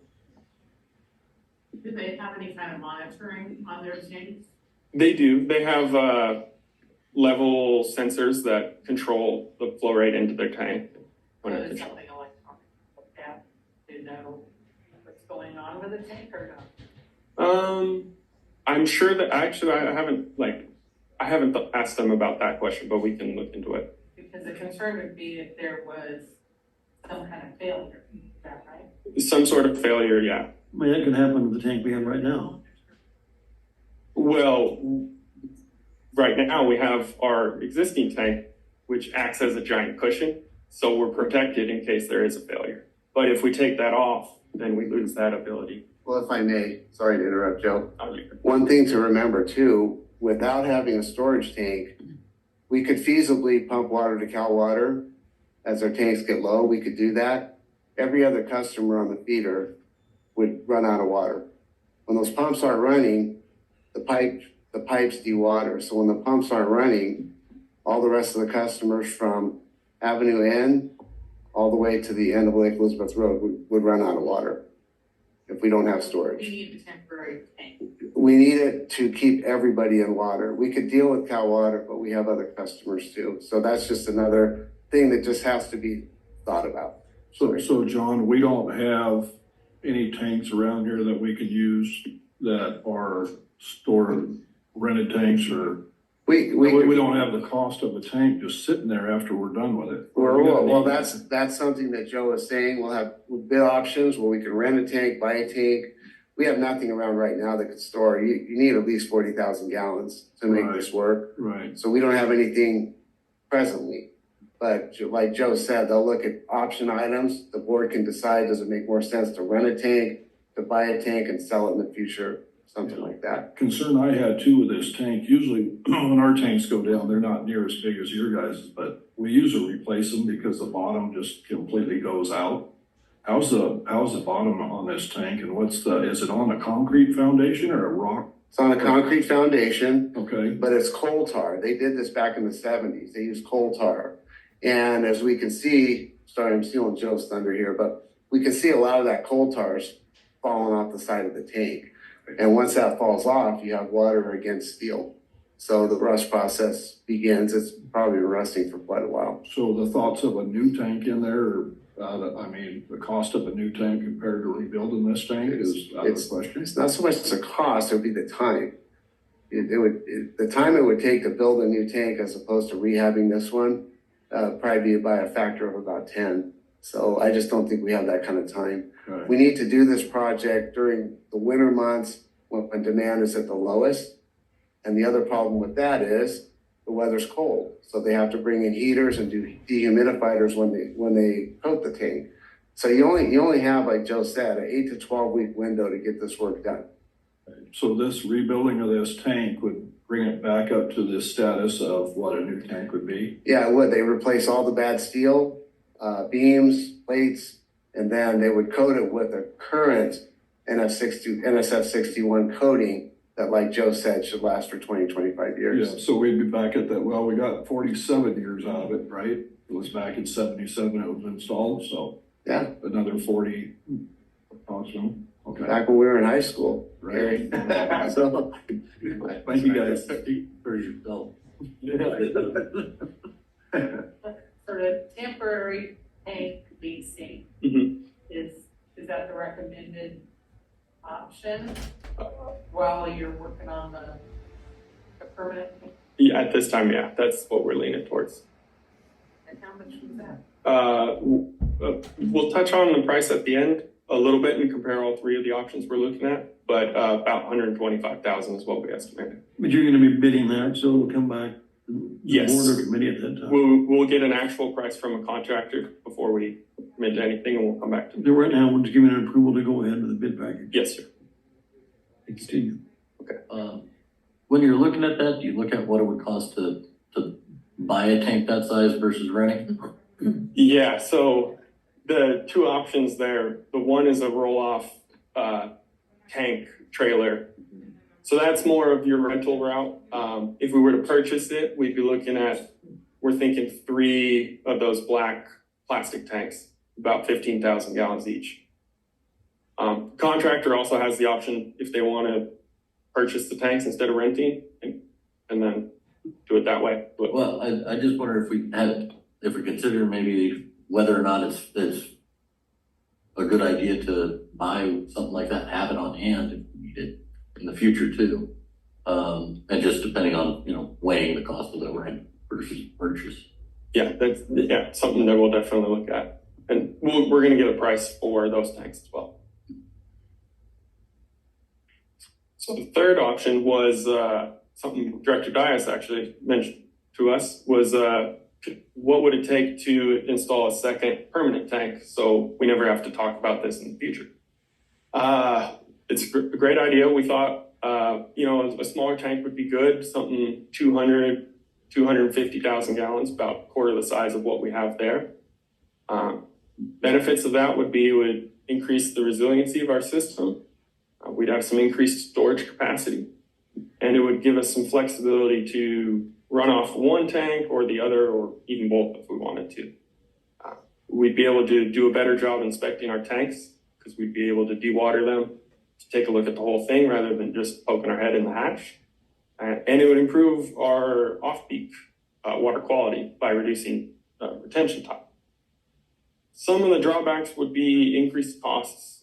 Do they have any kind of monitoring on their tanks? They do. They have level sensors that control the flow rate into their tank. When Or it is something electronic like that to know what's going on with the tank or not? I'm sure that actually I haven't asked them about that question, but we can look into it. Because the concern would be if there was some kind of failure, is that right? Some sort of failure, yeah. I mean, that can happen with the tank we have right now. Well, right now we have our existing tank, which acts as a giant cushion, so we're protected in case there is a failure. But if we take that off, then we lose that ability. Well, if I may, sorry to interrupt, Joe. Oh, you can- One thing to remember too, without having a storage tank, we could feasibly pump water to Cal Water as our tanks get low. We could do that. Every other customer on the feeder would run out of water. When those pumps aren't running, the pipes dewater. So when the pumps aren't running, all the rest of the customers from Avenue N all the way to the end of Lake Elizabeth Road would run out of water if we don't have We storage. need a temporary tank. We need it to keep everybody in water. We could deal with Cal Water, but we have other customers too. So that's just another thing that just has to be thought about. So John, we don't have any tanks around here that we could use that are stored rented tanks or We don't have the cost of a tank just sitting there after we're done with it. well, that's something that Joe is saying. We'll have bid options where we can rent a tank, buy a tank. We have nothing around right now that could store. You need at least 40,000 gallons to make this work. Right. So we don't have anything presently. But like Joe said, they'll look at option items. The board can decide, does it make more sense to rent a tank, to buy a tank and sell it in the future, something like that. Concern I had too with this tank, usually when our tanks go down, they're not near as big as your guys', but we usually replace them because the bottom just completely goes out. How's the bottom on this tank and is it on a concrete foundation or a rock? It's on a concrete foundation. Okay. But it's coal tar. They did this back in the 70s. They used coal tar. And as we can see, sorry, I'm stealing Joe's thunder here, but we can see a lot of that coal tar's falling off the side of the tank. And once that falls off, you have water against steel. So the rust process begins. It's probably been rusting for quite a while. So the thoughts of a new tank in there, the cost of a new tank compared to rebuilding this tank is out of the question. It's not so much the cost, it would be the time. The time it would take to build a new tank as opposed to rehabbing this one, probably be by a factor of about 10. So I just don't think we have that kind of time. Right. We need to do this project during the winter months when demand is at the lowest. And the other problem with that is the weather's cold. So they have to bring in heaters and do dehumidifiers when they coat the tank. So you only have, like Joe said, an 8 to 12 week window to get this work done. So this rebuilding of this tank would bring it back up to the status of what a new tank would be? Yeah, it would. They replace all the bad steel, beams, plates, and then they would coat it with a current NSF 61 coating that, like Joe said, should last for 20, 25 years. Yeah, so we'd be back at that, well, we got 47 years out of it, right? It was back in 77 it was installed, so. Yeah. Another 40, approximately. Okay. Back when we were in high school. Right. So, Thank you guys for your help. For the temporary tank leasing, Mhm. is that the recommended option while you're working on the permanent? Yeah, at this time, yeah, that's what we're leaning towards. And how much was that? We'll touch on the price at the end a little bit and compare all three of the options we're looking at, but about 125,000 is what we estimated. But you're gonna be bidding that, so it'll come back to the Yes. board or committee at that time. We'll get an actual price from a contractor before we commit to anything, and we'll come back to it. So right now, we're just giving an approval to go ahead with the bid package. Yes, sir. Continue. When you're looking at that, do you look at what it would cost to buy a tank that size versus renting? Yeah, so the two options there, the one is a roll-off tank trailer. So that's more of your rental route. If we were to purchase it, we'd be looking at, we're thinking 3 of those black plastic tanks, about 15,000 gallons each. Contractor also has the option if they want to purchase the tanks instead of renting and then do it that way. But, Well, I just wonder if we consider maybe whether or not it's a good idea to buy something like that, have it on hand if we need it in the future too. And just depending on, weighing the cost of the rent versus purchase. yeah, that's something that we'll definitely look at. And we're going to get a price for those tanks as well. So the third option was something Director Dias actually mentioned to us was what would it take to install a second permanent tank so we never have to talk about this in the future. It's a great idea. We thought, a smaller tank would be good, something 250,000 gallons, about a quarter the size of what we have there. Benefits of that would be it would increase the resiliency of our system. We'd have some increased storage capacity, and it would give us some flexibility to run off one tank or the other, or even both if we wanted to. We'd be able to do a better job inspecting our tanks because we'd be able to dewater them, to take a look at the whole thing rather than just poking our head in the hatch. And it would improve our off-peak water quality by reducing retention time. Some of the drawbacks would be increased costs.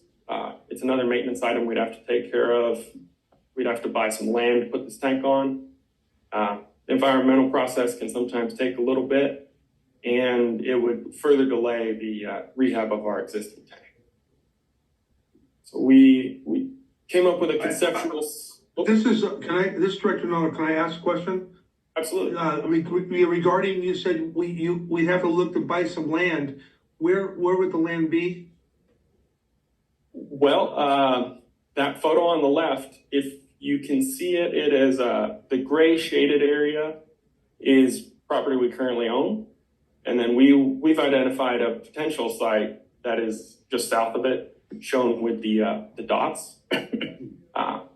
It's another maintenance item we'd have to take care of. We'd have to buy some land to put this tank on. The environmental process can sometimes take a little bit, and it would further delay the rehab of our existing tank. So we came up with a conceptual. This is, Director Nolan, can I ask a question? Absolutely. Regarding, you said we have to look to buy some land. Where would the land be? Well, that photo on the left, if you can see it, it is the gray shaded area is property we currently own. And then we've identified a potential site that is just south of it, shown with the dots.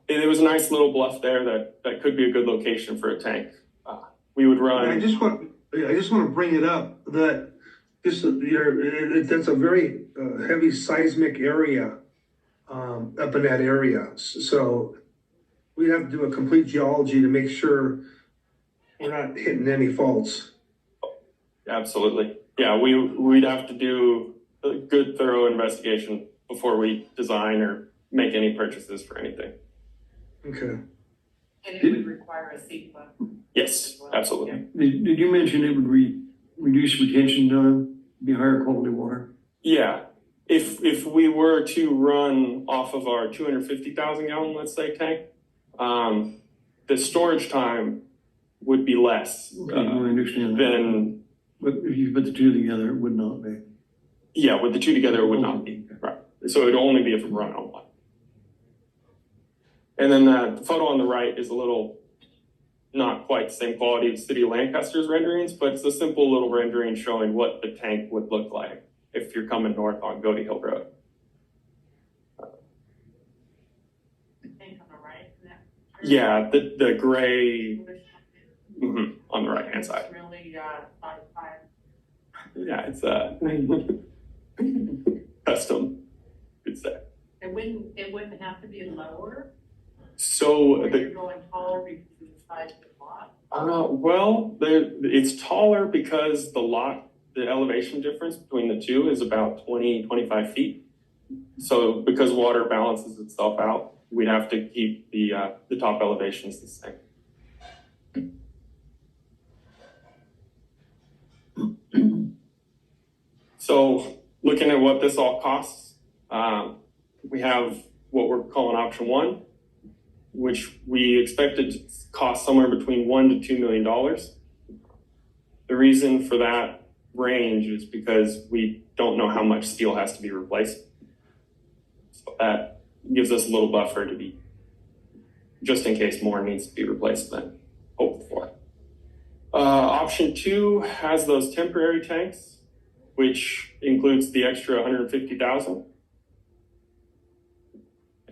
It was a nice little bluff there that could be a good location for a tank. We would run. I just want to bring it up that that's a very heavy seismic area up in that area. So we have to do a complete geology to make sure we're not hitting any faults. Absolutely. Yeah, we'd have to do a good, thorough investigation before we design or make any purchases for anything. Okay. And it would require a SEPA. Yes, absolutely. Did you mention it would reduce retention time, be higher quality water? Yeah. If we were to run off of our 250,000 gallon, let's say, tank, the storage time would be less. Okay, I understand that. But if you put the two together, it would not be. Yeah, with the two together, it would not be. Right. So it would only be if we run on one. And then the photo on the right is a little, not quite the same quality of City of Lancaster's renderings, but it's a simple little rendering showing what the tank would look like if you're coming north on Goody Hill Road. The tank on the right. Yeah, the gray on the right hand side. It's really 5'5". Yeah, it's custom, could say. It wouldn't have to be lower. So Or you're going taller because of the size of the lot. Well, it's taller because the elevation difference between the two is about 25 feet. So because water balances itself out, we'd have to keep the top elevations the same. So looking at what this all costs, we have what we're calling option one, which we expected to cost somewhere between $1 to $2 million. The reason for that range is because we don't know how much steel has to be replaced. So that gives us a little buffer to be, just in case more needs to be replaced than hoped for. Option two has those temporary tanks, which includes the extra 150,000.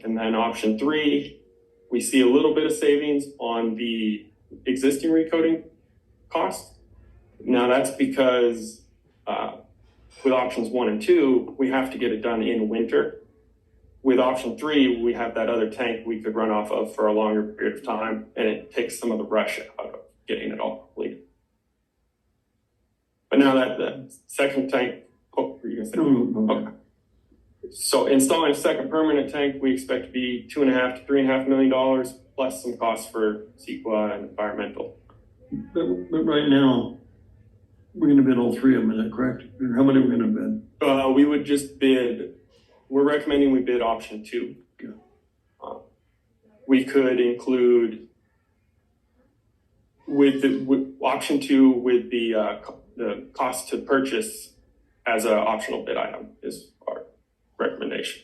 And then option three, we see a little bit of savings on the existing recoating cost. Now that's because with options 1 and 2, we have to get it done in winter. With option 3, we have that other tank we could run off of for a longer period of time, and it takes some of the rush out of getting it all completed. But now that the second tank, oh, were you gonna say? Okay. So installing a second permanent tank, we expect to be $2.5 to $3.5 million, plus some costs for CEQA and environmental. But right now, we're gonna bid all three of them, is that correct? Or how many are we gonna bid? We would just bid, we're recommending we bid option 2. We could include with option 2 with the cost to purchase as an optional bid item is our recommendation.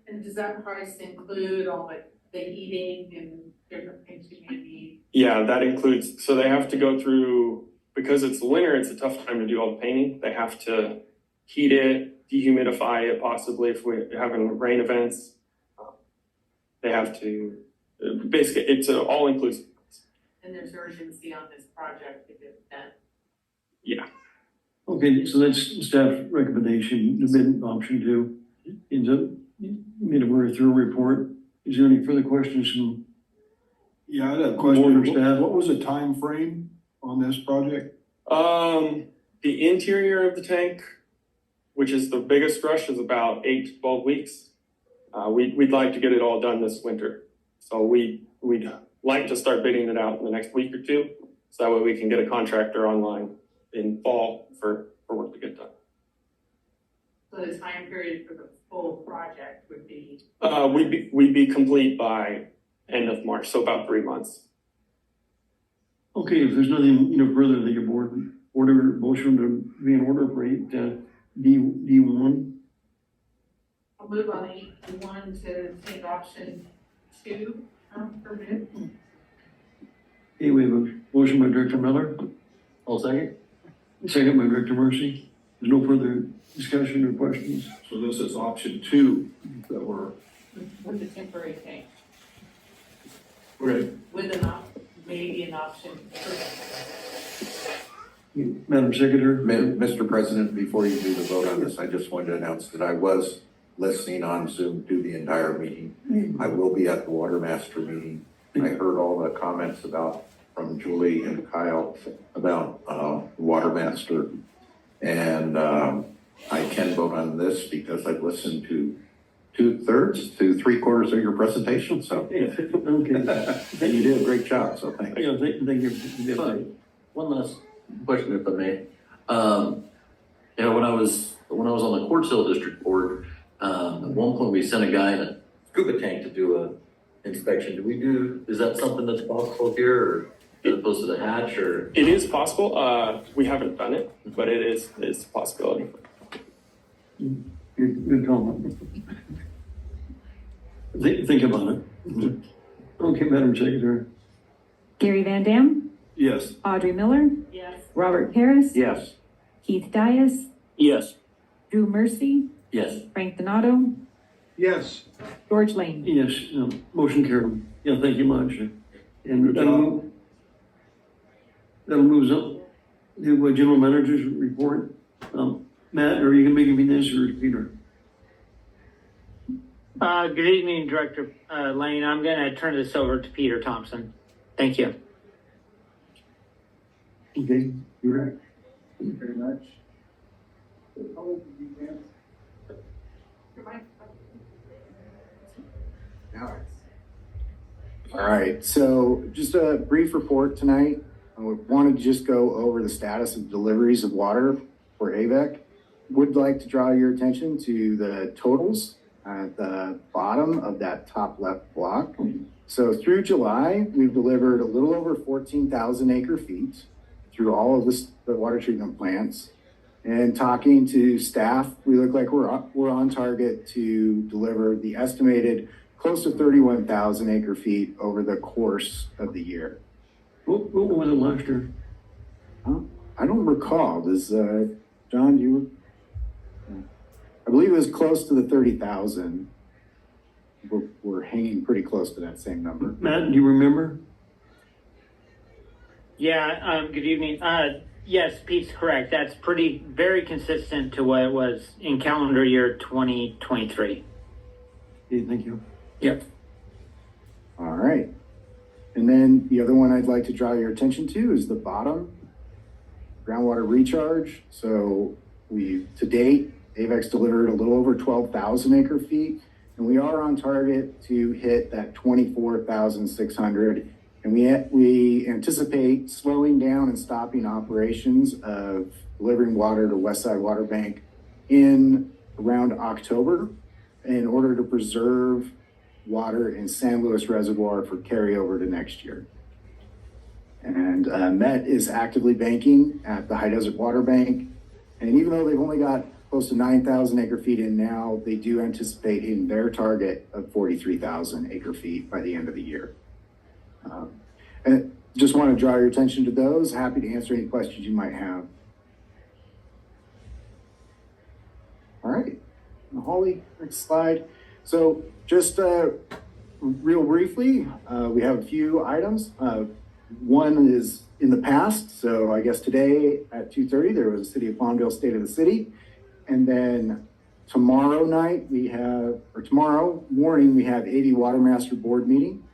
And does that price include all the heating and different things you may need? Yeah, that includes, so they have to go through, because it's the winter, it's a tough time to do all the painting. They have to heat it, dehumidify it possibly if we're having rain events. They have to, basically, it's an all-inclusive. And there's urgency on this project to get it done. Yeah. Okay, so that's staff recommendation, the bid option 2. Ends up, made a very thorough report. Is there any further questions from? Yeah, I had a Board question. or staff? What was the time frame on this project? The interior of the tank, which is the biggest rush, is about 8 to 12 weeks. We'd like to get it all done this winter. So we'd like to start bidding it out in the next week or two. So that way we can get a contractor online in fall for work to get done. So the time period for the full project would be? We'd be complete by end of March, so about 3 months. Okay, if there's nothing, further that your board order motion to be in order for D1. I'll move on 8.1 to take option 2 for bid. Okay, we have a motion by Director Miller. I'll second. Second by Director Mercy. There's no further discussion or questions. So this is option 2 that we're. With the temporary tank, Okay. with maybe an option 3. Madam Secretary. Mr. President, before you do the vote on this, I just wanted to announce that I was listening on Zoom through the entire meeting. I will be at the Water Master meeting. I heard all the comments from Julie and Kyle about Water Master. And I can vote on this because I've listened to 2/3 to 3/4 of your presentation, so. Okay. And you did a great job, so thanks. Yeah, thank you. One last question, if I may. When I was on the Quartz Hill District Board, at one point we sent a guy in a scuba tank to do a inspection. Is that something that's possible here, or as opposed to the hatch, or? It is possible. We haven't done it, but it's a possibility. Good comment. Think about it. Okay, Madam Secretary. Gary Van Dam, Yes. Audrey Miller, Yes. Robert Paris, Yes. Keith Dias, Yes. Drew Mercy, Yes. Frank Donato, Yes. George Lane. Yes, motion carried. Yeah, thank you much. And that'll move us up to General Manager's report. Matt, are you gonna make me this or Peter? Good evening, Director Lane. I'm going to turn this over to Peter Thompson. Thank you. Okay, you're right. Thank you very much. All right, so just a brief report tonight. I wanted to just go over the status of deliveries of water for Avek. Would like to draw your attention to the totals at the bottom of that top left block. So through July, we've delivered a little over 14,000 acre feet through all of the water treatment plants. And talking to staff, we look like we're on target to deliver the estimated close to 31,000 acre feet over the course of the year. What was it last year? I don't recall. Does, John, do you? I believe it was close to the 30,000. We're hanging pretty close to that same number. Matt, do you remember? Yeah, good evening. Yes, Pete's correct. That's very consistent to what it was in calendar year 2023. Okay, thank you. Yep. All right. And then the other one I'd like to draw your attention to is the bottom, groundwater recharge. So to date, Avek's delivered a little over 12,000 acre feet, and we are on target to hit that 24,600. And we anticipate slowing down and stopping operations of delivering water to Westside Water Bank in around October in order to preserve water in San Luis Reservoir for carryover to next year. And Met is actively banking at the High Desert Water Bank. And even though they've only got close to 9,000 acre feet in now, they do anticipate hitting their target of 43,000 acre feet by the end of the year. And just want to draw your attention to those. Happy to answer any questions you might have. All right, Holly, next slide. So just real briefly, we have a few items. One is in the past. So I guess today at 2:30, there was a City of Palmdale State of the City. And then tomorrow morning, we have AV Water Master Board meeting.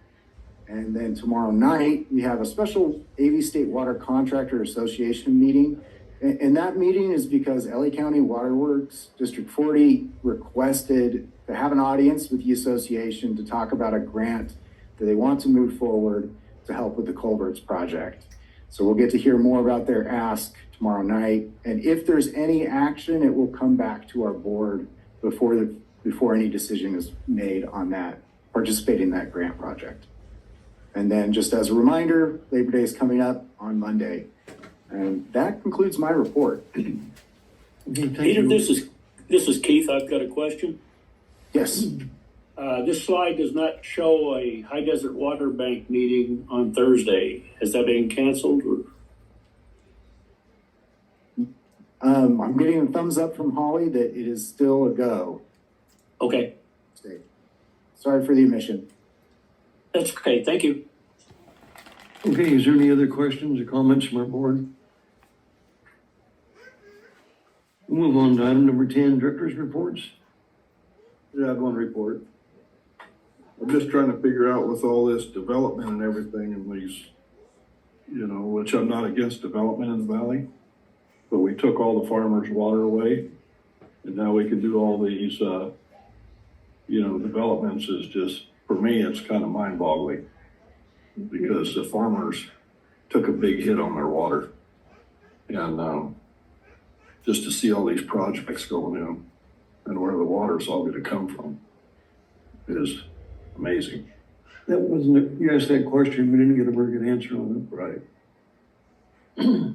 And then tomorrow night, we have a special AV State Water Contractor Association meeting. And that meeting is because LA County Waterworks District 40 requested to have an audience with the association to talk about a grant that they want to move forward to help with the Culverts project. So we'll get to hear more about their ask tomorrow night. And if there's any action, it will come back to our board before any decision is made on that, participating in that grant project. And then just as a reminder, Labor Day is coming up on Monday. And that concludes my report. Peter, this is Keith. I've got a question. Yes. This slide does not show a High Desert Water Bank meeting on Thursday. Has that been canceled? Or? I'm getting a thumbs up from Holly that it is still a go. Okay. Sorry for the omission. That's okay. Thank you. Okay, is there any other questions or comments from our board? We'll move on to item number 10, director's reports. Yeah, I have one report. I'm just trying to figure out with all this development and everything and these, which I'm not against development in the valley, but we took all the farmers' water away. And now we can do all these, developments is just, for me, it's kind of mind boggling because the farmers took a big hit on their water. And, just to see all these projects going in and where the water's all going to come from is amazing. That wasn't, you asked that question, we didn't get a very good answer on Right. it.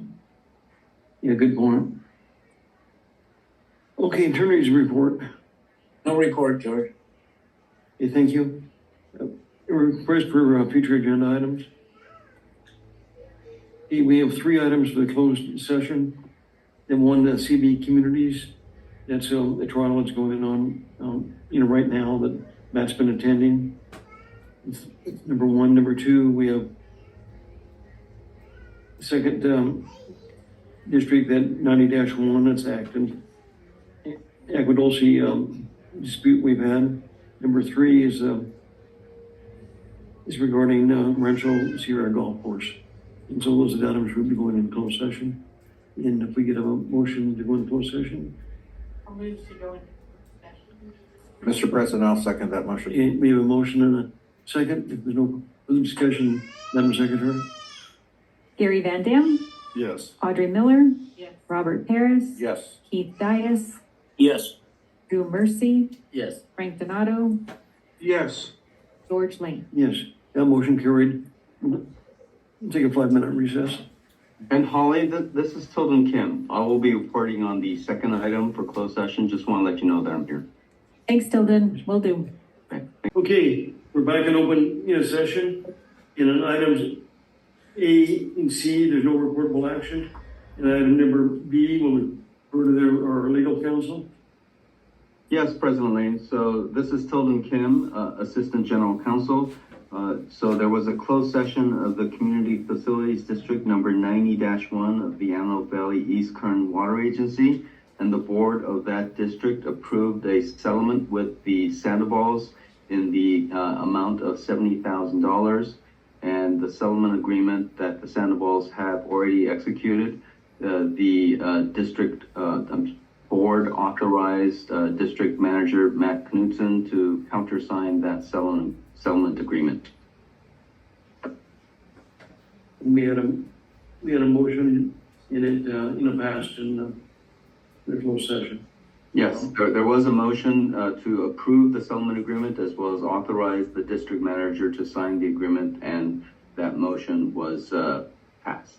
Yeah, good point. Okay, attorney's report. No report, George. Okay, thank you. A request for future agenda items. Okay, we have 3 items for the closed session. And one, CB Communities. That's the trial that's going on, right now that Matt's been attending. It's number 1. Number 2, we have second district, that 90-1, that's active. Aguadulce dispute we've had. Number 3 is regarding Rancho Sierra Golf Course. And so those are the items we'll be going in closed session. And if we get a motion to go into closed session. I'll move to go into session. Mr. President, I'll second that motion. Okay, we have a motion and a second. If there's no further discussion, Madam Secretary. Gary Van Dam, Yes. Audrey Miller, Yes. Robert Paris, Yes. Keith Dias, Yes. Drew Mercy, Yes. Frank Donato, Yes. George Lane. Yes, that motion carried. Take a 5-minute recess. And Holly, this is Tilden Kim. I will be reporting on the second item for closed session. Just want to let you know that I'm here. Thanks, Tilden. Will do. Okay, we're back in open session. In items A and C, there's no reportable action. And item number B, we'll refer to our legal counsel. Yes, President Lane. So this is Tilden Kim, Assistant General Counsel. So there was a closed session of the Community Facilities District number 90-1 of the Antelope Valley East Kern Water Agency. And the board of that district approved a settlement with the Sandoval's in the amount of $70,000. And the settlement agreement that the Sandoval's have already executed, the district board authorized District Manager Matt Knudsen to countersign that settlement agreement. We had a motion in it, passed in the closed session. Yes, there was a motion to approve the settlement agreement as well as authorize the district manager to sign the agreement, and that motion was passed.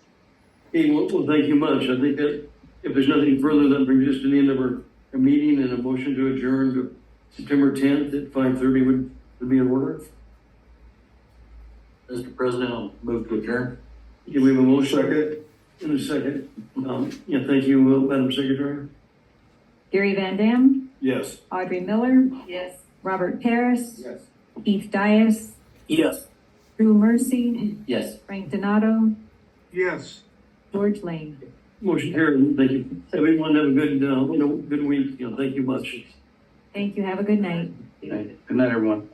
Okay, well, thank you much. I think that if there's nothing further, that brings us to the end of our meeting, and a motion to adjourn to September 10th at 5:30 would be in order. Mr. President, I'll move to adjourn. Okay, we have a motion. Second. In a second. Thank you, Madam Secretary. Gary Van Dam, Yes. Audrey Miller, Yes. Robert Paris, Yes. Keith Dias, Yes. Drew Mercy, Yes. Frank Donato, Yes. George Lane. Motion carried. Thank you. Everyone have a good, good week. Thank you much. Thank you. Have a good night. Good night, everyone.